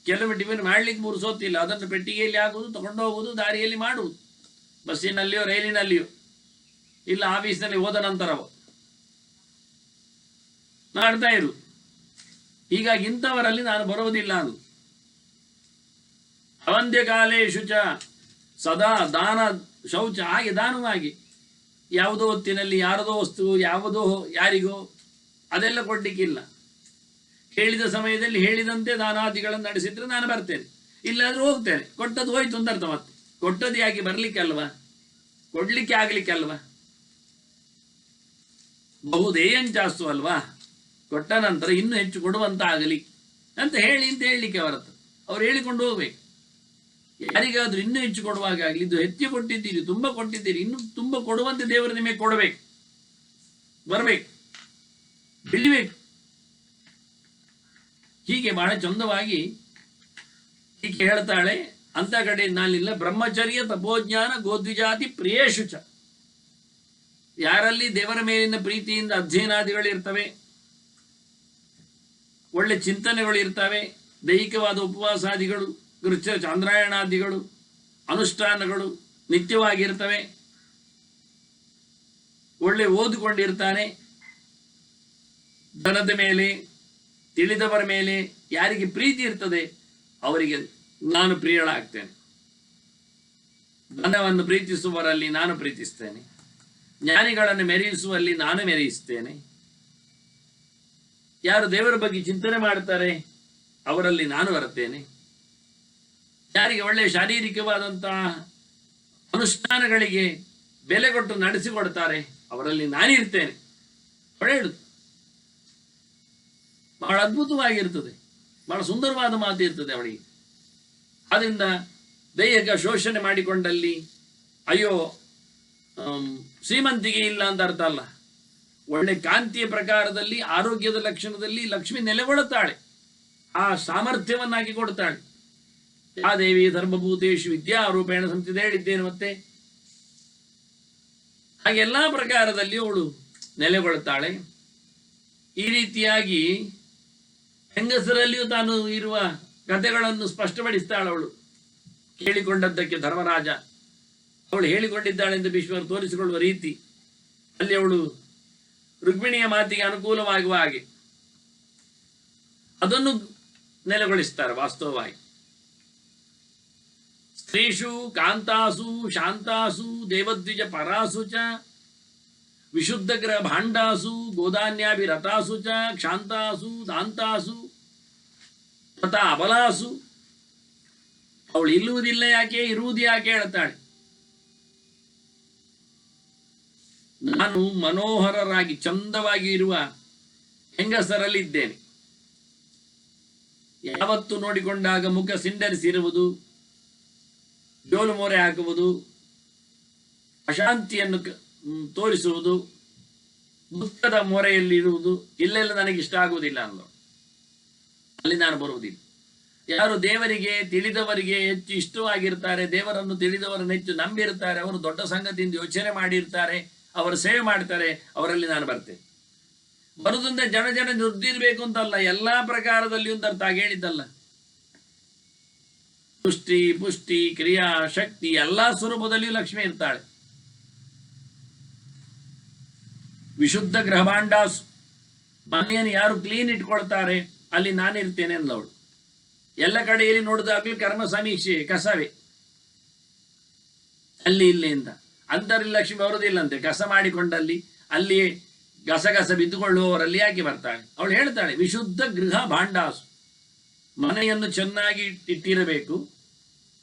ಕೆಲವು ಟಿಫಿನ್ ಮಾಡ್ಲಿಕ್ಕೆ ಮುರಿಸೋತಿಲ್ಲ, ಅದನ್ನು ಪೆಟ್ಟಿಗೆಯಲ್ಲಿ ಹಾಕುವುದು, ತಗೊಂಡು ಹೋಗುವುದು, ದಾರಿಯಲ್ಲಿ ಮಾಡುವುದು, ಬಸ್ಸಿನಲ್ಲಿಯೋ ರೈಲಿನಲ್ಲಿಯೋ ಇಲ್ಲ ಆಫೀಸ್ನಲ್ಲಿ ಹೋದ ನಂತರವೋ ಮಾಡ್ತಾ ಇರು. ಹೀಗಾಗಿ ಇಂಥವರಲ್ಲಿ ನಾನು ಬರುವುದಿಲ್ಲ. ಅದು ಅವಂದ್ಯ ಕಾಲೇಶು ಚ ಸದಾ ದಾನ ಶೌಚ. ಹಾಗೆ ದಾನವಾಗಿ ಯಾವುದೋ ಹೊತ್ತಿನಲ್ಲಿ ಯಾರದೋ ವಸ್ತು ಯಾವುದೋ ಯಾರಿಗೋ ಅದೆಲ್ಲ ಕೊಡ್ಲಿಕ್ಕಿಲ್ಲ. ಹೇಳಿದ ಸಮಯದಲ್ಲಿ ಹೇಳಿದಂತೆ ದಾನಾದಿಗಳನ್ನು ನಡೆಸಿದ್ರೆ ನಾನು ಬರ್ತೇನೆ, ಇಲ್ಲಾದ್ರೂ ಹೋಗ್ತೇನೆ. ಕೊಟ್ಟದ್ದು ಹೋಯ್ತು ಅಂತ ಅರ್ಥ. ಮತ್ತೆ ಕೊಟ್ಟದ್ದು ಯಾಕೆ ಬರ್ಲಿಕ್ಕೆ ಅಲ್ವಾ, ಕೊಡ್ಲಿಕ್ಕೆ ಆಗ್ಲಿಕ್ಕೆ ಅಲ್ವಾ. ಬಹುದೇಯಂಚಾಸ್ತು ಅಲ್ವಾ, ಕೊಟ್ಟ ನಂತರ ಇನ್ನೂ ಹೆಚ್ಚು ಕೊಡುವಂತ ಆಗಲಿ ಅಂತ ಹೇಳಲಿಕ್ಕೆ ಅವರತ್ರ ಅವ್ರು ಹೇಳಿಕೊಂಡು ಹೋಗ್ಬೇಕು. ಯಾರಿಗಾದ್ರೂ ಇನ್ನೂ ಹೆಚ್ಚು ಕೊಡುವಾಗ ಆಗಲಿ, ಇದು ಹೆಚ್ಚು ಕೊಟ್ಟಿದ್ದೀರಿ, ತುಂಬ ಕೊಟ್ಟಿದ್ದೀರಿ, ಇನ್ನು ತುಂಬ ಕೊಡುವಂತೆ ದೇವರು ನಿಮಗೆ ಕೊಡಬೇಕು. ಬರಬೇಕು, ಬೆಳಿಬೇಕು. ಹೀಗೆ ಬಹಳ ಚಂದವಾಗಿ ಹೀಗೆ ಹೇಳ್ತಾಳೆ. ಅಂತ ಕಡೆ ನಾನಿಲ್ಲ. ಬ್ರಹ್ಮಚರ್ಯ ತಪೋಜ್ಞಾನ ಗೋದ್ವಿಜಾತಿ ಪ್ರಿಯೇಶು ಚ. ಯಾರಲ್ಲಿ ದೇವರ ಮೇಲಿನ ಪ್ರೀತಿಯಿಂದ ಅಧ್ಯಯನಾದಿಗಳಿರ್ತವೆ, ಒಳ್ಳೆ ಚಿಂತನೆಗಳು ಇರ್ತವೆ, ದೈಹಿಕವಾದ ಉಪವಾಸಾದಿಗಳು, ಚಾಂದ್ರಾಯಣಾದಿಗಳು, ಅನುಷ್ಠಾನಗಳು ನಿತ್ಯವಾಗಿರ್ತವೆ, ಒಳ್ಳೆ ಓದಿಕೊಂಡಿರ್ತಾನೆ, ಧನದ ಮೇಲೆ ತಿಳಿದವರ ಮೇಲೆ ಯಾರಿಗೆ ಪ್ರೀತಿ ಇರ್ತದೆ ಅವರಿಗೆ ನಾನು ಪ್ರಿಯಳಾಗ್ತೇನೆ. ಧನವನ್ನು ಪ್ರೀತಿಸುವವರಲ್ಲಿ ನಾನು ಪ್ರೀತಿಸ್ತೇನೆ, ಜ್ಞಾನಿಗಳನ್ನು ಮೆರೆಯಿಸುವಲ್ಲಿ ನಾನು ಮೆರೆಯಿಸ್ತೇನೆ. ಯಾರು ದೇವರ ಬಗ್ಗೆ ಚಿಂತನೆ ಮಾಡ್ತಾರೆ ಅವರಲ್ಲಿ ನಾನು ಬರ್ತೇನೆ. ಯಾರಿಗೆ ಒಳ್ಳೆಯ ಶಾರೀರಿಕವಾದಂತಹ ಅನುಷ್ಠಾನಗಳಿಗೆ ಬೆಲೆ ಕೊಟ್ಟು ನಡೆಸಿಕೊಡ್ತಾರೆ ಅವರಲ್ಲಿ ನಾನಿರ್ತೇನೆ. ಒಳ್ಳೆಯದು, ಬಹಳ ಅದ್ಭುತವಾಗಿರ್ತದೆ, ಬಹಳ ಸುಂದರವಾದ ಮಾತು ಇರ್ತದೆ ಅವಳಿಗೆ. ಆದ್ದರಿಂದ ದೈಹಿಕ ಶೋಷಣೆ ಮಾಡಿಕೊಂಡಲ್ಲಿ ಅಯ್ಯೋ ಶ್ರೀಮಂತಿಗೆ ಇಲ್ಲ ಅಂತ ಅರ್ಥ ಅಲ್ಲ. ಒಳ್ಳೆ ಕಾಂತಿಯ ಪ್ರಕಾರದಲ್ಲಿ, ಆರೋಗ್ಯದ ಲಕ್ಷಣದಲ್ಲಿ ಲಕ್ಷ್ಮಿ ನೆಲೆಗೊಳ್ಳುತ್ತಾಳೆ, ಆ ಸಾಮರ್ಥ್ಯವನ್ನಾಗಿ ಕೊಡ್ತಾಳೆ. ಆ ದೇವಿ ಧರ್ಮಭೂತೇಶು ವಿದ್ಯಾ ರೂಪೇಣ ಸಂಸ್ಥೆ ಹೇಳಿದ್ದೇನೆ. ಮತ್ತೆ ಹಾಗೆ ಎಲ್ಲಾ ಪ್ರಕಾರದಲ್ಲಿ ಅವಳು ನೆಲೆಗೊಳ್ಳುತ್ತಾಳೆ. ಈ ರೀತಿಯಾಗಿ ಹೆಂಗಸರಲ್ಲಿಯೂ ತಾನು ಇರುವ ಕಥೆಗಳನ್ನು ಸ್ಪಷ್ಟಪಡಿಸ್ತಾಳೆ ಅವಳು. ಕೇಳಿಕೊಂಡದ್ದಕ್ಕೆ ಧರ್ಮರಾಜ ಅವಳು ಹೇಳಿಕೊಂಡಿದ್ದಾಳೆ ಎಂದು ಭೀಷ್ಮರು ತೋರಿಸಿಕೊಳ್ಳುವ ರೀತಿ ಅಲ್ಲಿ ಅವಳು ರುಕ್ಮಿಣಿಯ ಮಾತಿಗೆ ಅನುಕೂಲವಾಗುವ ಹಾಗೆ ಅದನ್ನು ನೆಲೆಗೊಳಿಸ್ತಾರೆ. ವಾಸ್ತವವಾಗಿ ಸ್ತ್ರೀಷು ಕಾಂತಾಸು ಶಾಂತಾಸು ದೇವದ್ವಿಜ ಪರಾಸು ಚ ವಿಶುದ್ಧ ಗ್ರಹ ಭಾಂಡಾಸು ಗೋಧಾನ್ಯಾಭಿರತಾಸು ಚ ಕ್ಷಾಂತಾಸು ದಾಂತಾಸು ತಥಾ ಅಬಲಾಸು. ಅವಳು ಇಲ್ಲುವುದಿಲ್ಲ ಯಾಕೆ, ಇರುವುದು ಯಾಕೆ ಹೇಳ್ತಾಳೆ. ನಾನು ಮನೋಹರರಾಗಿ ಚಂದವಾಗಿ ಇರುವ ಹೆಂಗಸರಲ್ಲಿದ್ದೇನೆ. ಯಾವತ್ತು ನೋಡಿಕೊಂಡಾಗ ಮುಖ ಸಿಂಡರಿಸಿರುವುದು, ಜೋಲು ಮೋರೆ ಹಾಕುವುದು, ಅಶಾಂತಿಯನ್ನು ತೋರಿಸುವುದು, ದುಃಖದ ಮೊರೆಯಲ್ಲಿರುವುದು ಇಲ್ಲೆಲ್ಲ ನನಗೆ ಇಷ್ಟ ಆಗುವುದಿಲ್ಲ ಅಂದ. ಅಲ್ಲಿ ನಾನು ಬರುವುದಿಲ್ಲ. ಯಾರು ದೇವರಿಗೆ ತಿಳಿದವರಿಗೆ ಹೆಚ್ಚು ಇಷ್ಟವಾಗಿರ್ತಾರೆ, ದೇವರನ್ನು ತಿಳಿದವರನ್ನು ಹೆಚ್ಚು ನಂಬಿರ್ತಾರೆ, ಅವರು ದೊಡ್ಡ ಸಂಗತಿಯಿಂದ ಯೋಚನೆ ಮಾಡಿರ್ತಾರೆ, ಅವರು ಸೇವೆ ಮಾಡ್ತಾರೆ, ಅವರಲ್ಲಿ ನಾನು ಬರ್ತೇನೆ. ಬರುದಂದ್ರೆ ಜನ ದುಡ್ದಿರ್ಬೇಕು ಅಂತಲ್ಲ, ಎಲ್ಲಾ ಪ್ರಕಾರದಲ್ಲಿ ಒಂದು ಅರ್ಥ ಹೇಳಿದ್ದಲ್ಲ. ತುಷ್ಟಿ ಪುಷ್ಟಿ ಕ್ರಿಯಾ ಶಕ್ತಿ ಎಲ್ಲಾ ಸ್ವರೂಪದಲ್ಲಿಯೂ ಲಕ್ಷ್ಮಿ ಇರ್ತಾಳೆ. ವಿಶುದ್ಧ ಗ್ರಹಭಾಂಡಾಸ್, ಮನೆಯನ್ನು ಯಾರು ಕ್ಲೀನ್ ಇಟ್ಕೊಳ್ತಾರೆ ಅಲ್ಲಿ ನಾನಿರ್ತೇನೆ ಅಂದವಳು. ಎಲ್ಲ ಕಡೆಯಲ್ಲಿ ನೋಡಿದಾಗ್ಲೂ ಕರ್ಮ ಸಮೀಕ್ಷೆ ಕಸವೇ ಅಲ್ಲಿ ಇಲ್ಲಿ ಅಂತ. ಅಂತರಲ್ಲಿ ಲಕ್ಷ್ಮಿ ಬರುವುದಿಲ್ಲಂತೆ. ಕಸ ಮಾಡಿಕೊಂಡಲ್ಲಿ ಅಲ್ಲಿಯೇ ಗಸಗಸ ಬಿದ್ದುಕೊಳ್ಳುವವರಲ್ಲಿ ಯಾಕೆ ಬರ್ತಾಳೆ? ಅವಳು ಹೇಳ್ತಾಳೆ ವಿಶುದ್ಧ ಗೃಹ ಭಾಂಡಾಸು, ಮನೆಯನ್ನು ಚೆನ್ನಾಗಿ ಇಟ್ಟಿರಬೇಕು,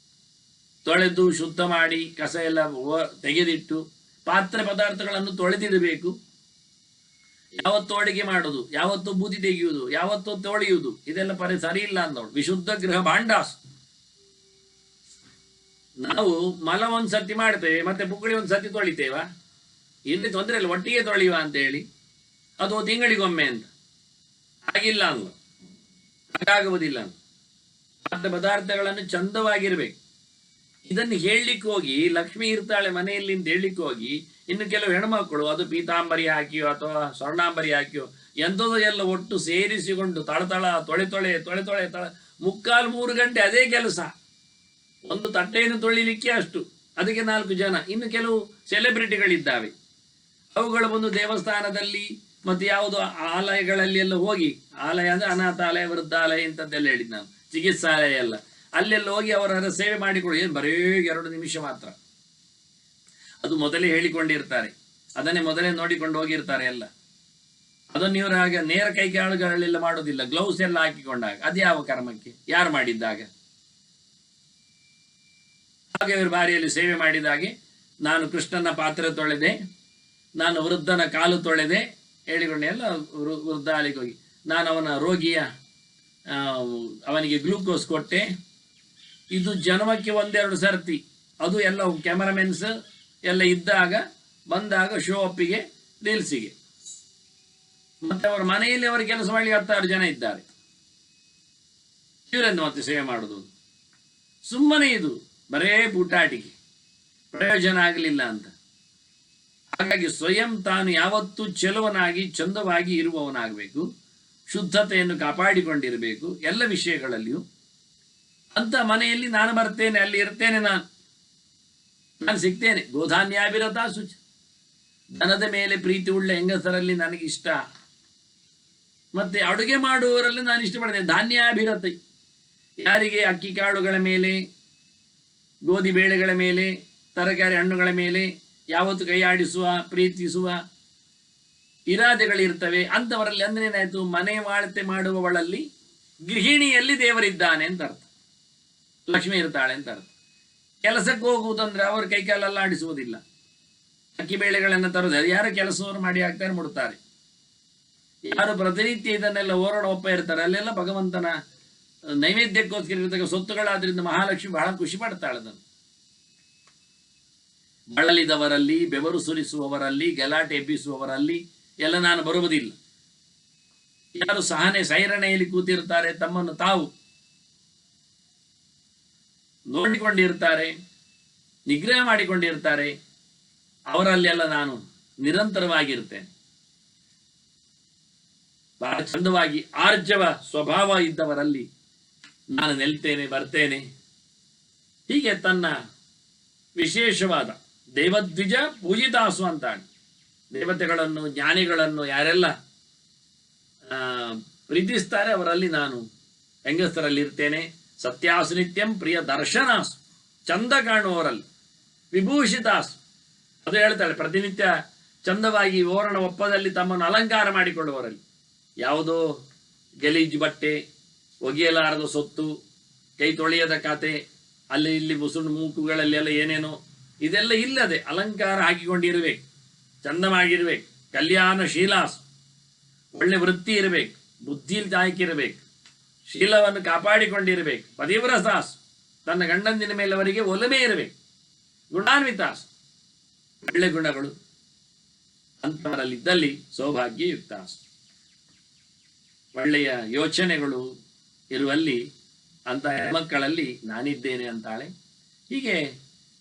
ತೊಳೆದು ಶುದ್ಧ ಮಾಡಿ ಕಸ ಎಲ್ಲ ತೆಗೆದಿಟ್ಟು ಪಾತ್ರೆ ಪದಾರ್ಥಗಳನ್ನು ತೊಳೆದಿಡಬೇಕು. ಯಾವತ್ತು ಅಡಿಗೆ ಮಾಡೋದು, ಯಾವತ್ತು ಬೂದಿ ತೆಗೆಯುವುದು, ಯಾವತ್ತು ತೊಳೆಯುವುದು, ಇದೆಲ್ಲ ಸರಿ ಇಲ್ಲ ಅಂದವಳು. ವಿಶುದ್ಧ ಗೃಹ ಭಾಂಡಾಸ್. ನಾವು ಮಲ ಒಂದ್ಸತಿ ಮಾಡ್ತೇವೆ, ಮತ್ತೆ ಪುಕ್ಕಳಿ ಒಂದ್ಸತಿ ತೊಳಿತೇವ, ಇಲ್ಲಿ ತೊಂದರೆ ಇಲ್ಲ, ಒಟ್ಟಿಗೆ ತೊಳೆಯುವ ಅಂತ ಹೇಳಿ, ಅದು ತಿಂಗಳಿಗೊಮ್ಮೆ ಅಂತ. ಹಾಗಿಲ್ಲ ಅಂದ, ಹಾಗಾಗುವುದಿಲ್ಲ ಅಂತ. ಪಾತ್ರೆ ಪದಾರ್ಥಗಳನ್ನು ಚಂದವಾಗಿರ್ಬೇಕು. ಇದನ್ನು ಹೇಳಲಿಕ್ಕೆ ಹೋಗಿ ಲಕ್ಷ್ಮಿ ಇರ್ತಾಳೆ ಮನೆಯಲ್ಲಿ ಅಂತ ಹೇಳಲಿಕ್ಕೆ ಹೋಗಿ ಇನ್ನು ಕೆಲವು ಹೆಣ್ಮಕ್ಕಳು ಅದು ಪೀತಾಂಬರಿ ಹಾಕಿಯೋ ಅಥವಾ ಸ್ವರ್ಣಾಂಬರಿ ಹಾಕಿಯೋ ಎಂಥದ್ದು ಎಲ್ಲ ಒಟ್ಟು ಸೇರಿಸಿಕೊಂಡು ತಳತಳ ತೊಳೆ ತೊಳೆ ತೊಳೆ ತೊಳೆ ತಳ 3 ಗಂಟೆ ಅದೇ ಕೆಲಸ. ಒಂದು ತಟ್ಟೆಯನ್ನು ತೊಳಿಲಿಕ್ಕೆ ಅಷ್ಟು, ಅದಕ್ಕೆ 4 ಜನ. ಇನ್ನು ಕೆಲವು ಸೆಲೆಬ್ರಿಟಿಗಳಿದ್ದಾವೆ, ಅವುಗಳು ಬಂದು ದೇವಸ್ಥಾನದಲ್ಲಿ ಮತ್ತು ಯಾವುದು ಆಲಯಗಳಲ್ಲಿ ಎಲ್ಲ ಹೋಗಿ, ಆಲಯ ಅಂದ್ರೆ ಅನಾಥಾಲಯ, ವೃದ್ಧಾಲಯ ಇಂಥದ್ದೆಲ್ಲ ಹೇಳಿದ್ ನಾನು, ಚಿಕಿತ್ಸಾಲಯ ಎಲ್ಲ, ಅಲ್ಲೆಲ್ಲ ಹೋಗಿ ಅವರ ಸೇವೆ ಮಾಡಿಕೊಳ್ಳಿ. ಏನು ಬರೀ 2 ನಿಮಿಷ ಮಾತ್ರ. ಅದು ಮೊದಲೇ ಹೇಳಿಕೊಂಡಿರ್ತಾರೆ, ಅದನ್ನೇ ಮೊದಲೇ ನೋಡಿಕೊಂಡು ಹೋಗಿರ್ತಾರೆ ಎಲ್ಲ. ಅದನ್ನು ಇವರು ಹಾಗೆ ನೇರ ಕೈಕಾಳುಗಳೆಲ್ಲ ಮಾಡೋದಿಲ್ಲ, ಗ್ಲೌಸ್ ಎಲ್ಲ ಹಾಕಿಕೊಂಡಾಗ. ಅದ್ಯಾವ ಕರ್ಮಕ್ಕೆ, ಯಾರು ಮಾಡಿದ್ದಾಗ? ಹಾಗೆ ಇವರು ಬಾರಿಯಲ್ಲಿ ಸೇವೆ ಮಾಡಿದಾಗೆ, ನಾನು ಕೃಷ್ಣನ ಪಾತ್ರೆ ತೊಳೆದೆ, ನಾನು ವೃದ್ಧನ ಕಾಲು ತೊಳೆದೆ ಹೇಳಿಕೊಂಡೆ ಎಲ್ಲ. ವೃದ್ಧಾಲಯಕ್ಕೆ ಹೋಗಿ ನಾನು ಅವನ ರೋಗಿಯ ಅವನಿಗೆ ಗ್ಲೂಕೋಸ್ ಕೊಟ್ಟೆ. ಇದು ಜನ್ಮಕ್ಕೆ 1-2 ಸರ್ತಿ. ಅದು ಎಲ್ಲ ಕ್ಯಾಮರಾಮೆನ್ಸ್ ಎಲ್ಲ ಇದ್ದಾಗ ಬಂದಾಗ ಶೋ ಅಪ್ಪಿಗೆ ರೀಲ್ಸಿಗೆ ಮತ್ತೆ ಅವರ ಮನೆಯಲ್ಲಿ ಅವರು ಕೆಲಸ ಮಾಡಿ 10 ಜನ ಇದ್ದಾರೆ. ಇವರನ್ನು ಮತ್ತೆ ಸೇವೆ ಮಾಡುವುದು ಸುಮ್ಮನೆ, ಇದು ಬರೇ ಬೂಟಾಟಿಕೆ, ಪ್ರಯೋಜನ ಆಗಲಿಲ್ಲ ಅಂತ. ಹಾಗಾಗಿ ಸ್ವಯಂ ತಾನು ಯಾವತ್ತೂ ಚೆಲುವನಾಗಿ ಚಂದವಾಗಿ ಇರುವವನಾಗಬೇಕು, ಶುದ್ಧತೆಯನ್ನು ಕಾಪಾಡಿಕೊಂಡಿರಬೇಕು ಎಲ್ಲ ವಿಷಯಗಳಲ್ಲಿಯೂ. ಅಂತ ಮನೆಯಲ್ಲಿ ನಾನು ಬರ್ತೇನೆ, ಅಲ್ಲಿ ಇರ್ತೇನೆ, ನಾನು ಸಿಗ್ತೇನೆ. ಗೋಧಾನ್ಯಾಭಿರತ ಶುಚ, ದನದ ಮೇಲೆ ಪ್ರೀತಿ ಉಳ್ಳ ಹೆಂಗಸರಲ್ಲಿ ನನಗಿಷ್ಟ. ಮತ್ತೆ ಅಡುಗೆ ಮಾಡುವವರಲ್ಲಿ ನಾನು ಇಷ್ಟಪಡ್ತೇನೆ. ಧಾನ್ಯಾಭಿರತ, ಯಾರಿಗೆ ಅಕ್ಕಿ ಕಾಳುಗಳ ಮೇಲೆ, ಗೋಧಿ ಬೇಳೆಗಳ ಮೇಲೆ, ತರಕಾರಿ ಹಣ್ಣುಗಳ ಮೇಲೆ ಯಾವತ್ತು ಕೈಯಾಡಿಸುವ ಪ್ರೀತಿಸುವ ಇರಾದೆಗಳಿರ್ತವೆ ಅಂಥವರಲ್ಲಿ ಅಂದ್ರೇನಾಯ್ತು, ಮನೆ ವಾಳ್ತೆ ಮಾಡುವವಳಲ್ಲಿ ಗೃಹಿಣಿಯಲ್ಲಿ ದೇವರಿದ್ದಾನೆ ಅಂತ ಅರ್ಥ, ಲಕ್ಷ್ಮಿ ಇರ್ತಾಳೆ ಅಂತ ಅರ್ಥ. ಕೆಲಸಕ್ಕೆ ಹೋಗುವುದಂದ್ರೆ ಅವರು ಕೈಕಾಲೆಲ್ಲ ಆಡಿಸುವುದಿಲ್ಲ, ಅಕ್ಕಿ ಬೇಳೆಗಳನ್ನು ತರೋದು ಯಾರು ಕೆಲಸವನ್ನು ಮಾಡಿ ಹಾಕ್ತಾರೆ, ಮುಡ್ತಾರೆ. ಯಾರು ಪ್ರತಿನಿತ್ಯ ಇದನ್ನೆಲ್ಲ ಒಪ್ಪ ಇರ್ತಾರೆ, ಅಲ್ಲೆಲ್ಲ ಭಗವಂತನ ನೈವೇದ್ಯಕ್ಕೋಸ್ಕರ ಇರತಕ್ಕ ಸೊತ್ತುಗಳಾದ್ರಿಂದ ಮಹಾಲಕ್ಷ್ಮಿ ಬಹಳ ಖುಷಿ ಪಡ್ತಾಳೆ. ಅದನ್ನು ಬಳಲಿದವರಲ್ಲಿ, ಬೆವರು ಸುರಿಸುವವರಲ್ಲಿ, ಗಲಾಟೆ ಎಬ್ಬಿಸುವವರಲ್ಲಿ ಎಲ್ಲ ನಾನು ಬರುವುದಿಲ್ಲ. ಯಾರು ಸಹನೆ ಸೈರಣೆಯಲ್ಲಿ ಕೂತಿರ್ತಾರೆ, ತಮ್ಮನ್ನು ತಾವು ನೋಡಿಕೊಂಡಿರ್ತಾರೆ, ನಿಗ್ರಹ ಮಾಡಿಕೊಂಡಿರ್ತಾರೆ, ಅವರಲ್ಲೆಲ್ಲ ನಾನು ನಿರಂತರವಾಗಿರ್ತೇನೆ. ಬಹಳ ಚಂದವಾಗಿ ಆರ್ಜವ ಸ್ವಭಾವ ಇದ್ದವರಲ್ಲಿ ನಾನು ನೆಲ್ತೇನೆ, ಬರ್ತೇನೆ. ಹೀಗೆ ತನ್ನ ವಿಶೇಷವಾದ ದೇವದ್ವಿಜ ಪೂಜಿತಾಸು ಅಂತಾಳೆ. ದೇವತೆಗಳನ್ನು, ಜ್ಞಾನಿಗಳನ್ನು ಯಾರೆಲ್ಲ ಪ್ರೀತಿಸ್ತಾರೆ ಅವರಲ್ಲಿ ನಾನು ಹೆಂಗಸರಲ್ಲಿ ಇರ್ತೇನೆ. ಸತ್ಯಾಸು ನಿತ್ಯಂ ಪ್ರಿಯ ದರ್ಶನಾಸು, ಚಂದ ಕಾಣುವವರಲ್ಲಿ. ವಿಭೂಷಿತಾಸು, ಅದು ಹೇಳ್ತಾಳೆ, ಪ್ರತಿನಿತ್ಯ ಚಂದವಾಗಿ ಓರಣ ಒಪ್ಪದಲ್ಲಿ ತಮ್ಮನ್ನು ಅಲಂಕಾರ ಮಾಡಿಕೊಳ್ಳುವವರಲ್ಲಿ. ಯಾವುದೋ ಗಲೀಜು ಬಟ್ಟೆ, ಒಗೆಯಲಾರದ ಸೊತ್ತು, ಕೈ ತೊಳೆಯದ ಕತೆ, ಅಲ್ಲಿ ಇಲ್ಲಿ ಮುಸುಡು ಮೂಕುಗಳಲ್ಲೆಲ್ಲ ಏನೇನೋ ಇದೆಲ್ಲ ಇಲ್ಲದೆ ಅಲಂಕಾರ ಹಾಕಿಕೊಂಡಿರ್ಬೇಕು, ಚಂದವಾಗಿರ್ಬೇಕು. ಕಲ್ಯಾಣಶೀಲಾಸು, ಒಳ್ಳೆ ವೃತ್ತಿ ಇರಬೇಕು, ಬುದ್ಧಿಲಿ ತಾಯ್ಕಿರಬೇಕು, ಶೀಲವನ್ನು ಕಾಪಾಡಿಕೊಂಡಿರಬೇಕು. ಪತಿವ್ರತಾಸು, ತನ್ನ ಗಂಡಂದಿನ ಮೇಲೆ ಅವರಿಗೆ ಒಲಮೆ ಇರಬೇಕು. ಗುಣಾನ್ವಿತಾಸು, ಒಳ್ಳೆ ಗುಣಗಳು ಅಂಥವರಲ್ಲಿದ್ದಲ್ಲಿ ಸೌಭಾಗ್ಯಯುಕ್ತಾಸು, ಒಳ್ಳೆಯ ಯೋಚನೆಗಳು ಇರುವಲ್ಲಿ ಅಂತ ಹೆಣ್ಮಕ್ಕಳಲ್ಲಿ ನಾನಿದ್ದೇನೆ ಅಂತಾಳೆ. ಹೀಗೆ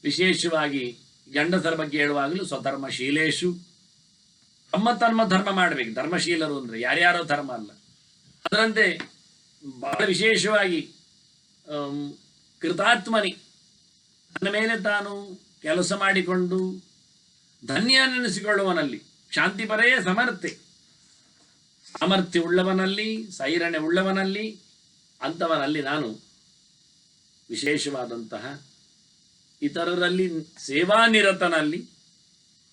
ವಿಶೇಷವಾಗಿ ಗಂಡಸರ ಬಗ್ಗೆ ಹೇಳುವಾಗಲೂ ಸ್ವಧರ್ಮಶೀಲೇಶು, ತಮ್ಮ ಧರ್ಮ ಮಾಡಬೇಕು. ಧರ್ಮಶೀಲರು ಅಂದರೆ ಯಾರ್ಯಾರೋ ಧರ್ಮ ಅಲ್ಲ. ಅದರಂತೆ ಬಹಳ ವಿಶೇಷವಾಗಿ ಕೃತಾತ್ಮನಿ, ತನ್ನ ಮೇಲೆ ತಾನು ಕೆಲಸ ಮಾಡಿಕೊಂಡು ಧನ್ಯನೆನಿಸಿಕೊಳ್ಳುವನಲ್ಲಿ, ಶಾಂತಿಪರೇ ಸಾಮರ್ಥ್ಯ ಉಳ್ಳವನಲ್ಲಿ, ಸೈರಣೆ ಉಳ್ಳವನಲ್ಲಿ, ಅಂಥವನಲ್ಲಿ ನಾನು ವಿಶೇಷವಾದಂತಹ ಇತರರಲ್ಲಿ ಸೇವಾನಿರತನಲ್ಲಿ,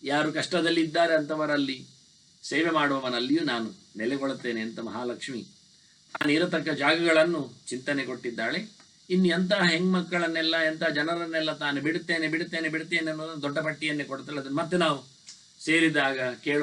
ಯಾರು ಕಷ್ಟದಲ್ಲಿದ್ದಾರೆ ಅಂಥವರಲ್ಲಿ ಸೇವೆ ಮಾಡುವವನಲ್ಲಿಯೂ ನಾನು ನೆಲೆಗೊಳ್ಳುತ್ತೇನೆ ಅಂತ ಮಹಾಲಕ್ಷ್ಮಿ ತಾನಿರತಕ್ಕ ಜಾಗಗಳನ್ನು ಚಿಂತನೆ ಕೊಟ್ಟಿದ್ದಾಳೆ. ಇನ್ನು ಎಂತಹ ಹೆಣ್ಮಕ್ಕಳನ್ನೆಲ್ಲ, ಎಂಥ ಜನರನ್ನೆಲ್ಲ ತಾನು ಬಿಡುತ್ತೇನೆ ಅನ್ನೋದು ದೊಡ್ಡ ಪಟ್ಟಿಯನ್ನೇ ಕೊಡ್ತಾಳೆ. ಅದನ್ನು ಮತ್ತೆ ನಾವು ಸೇರಿದಾಗ ಕೇಳುವ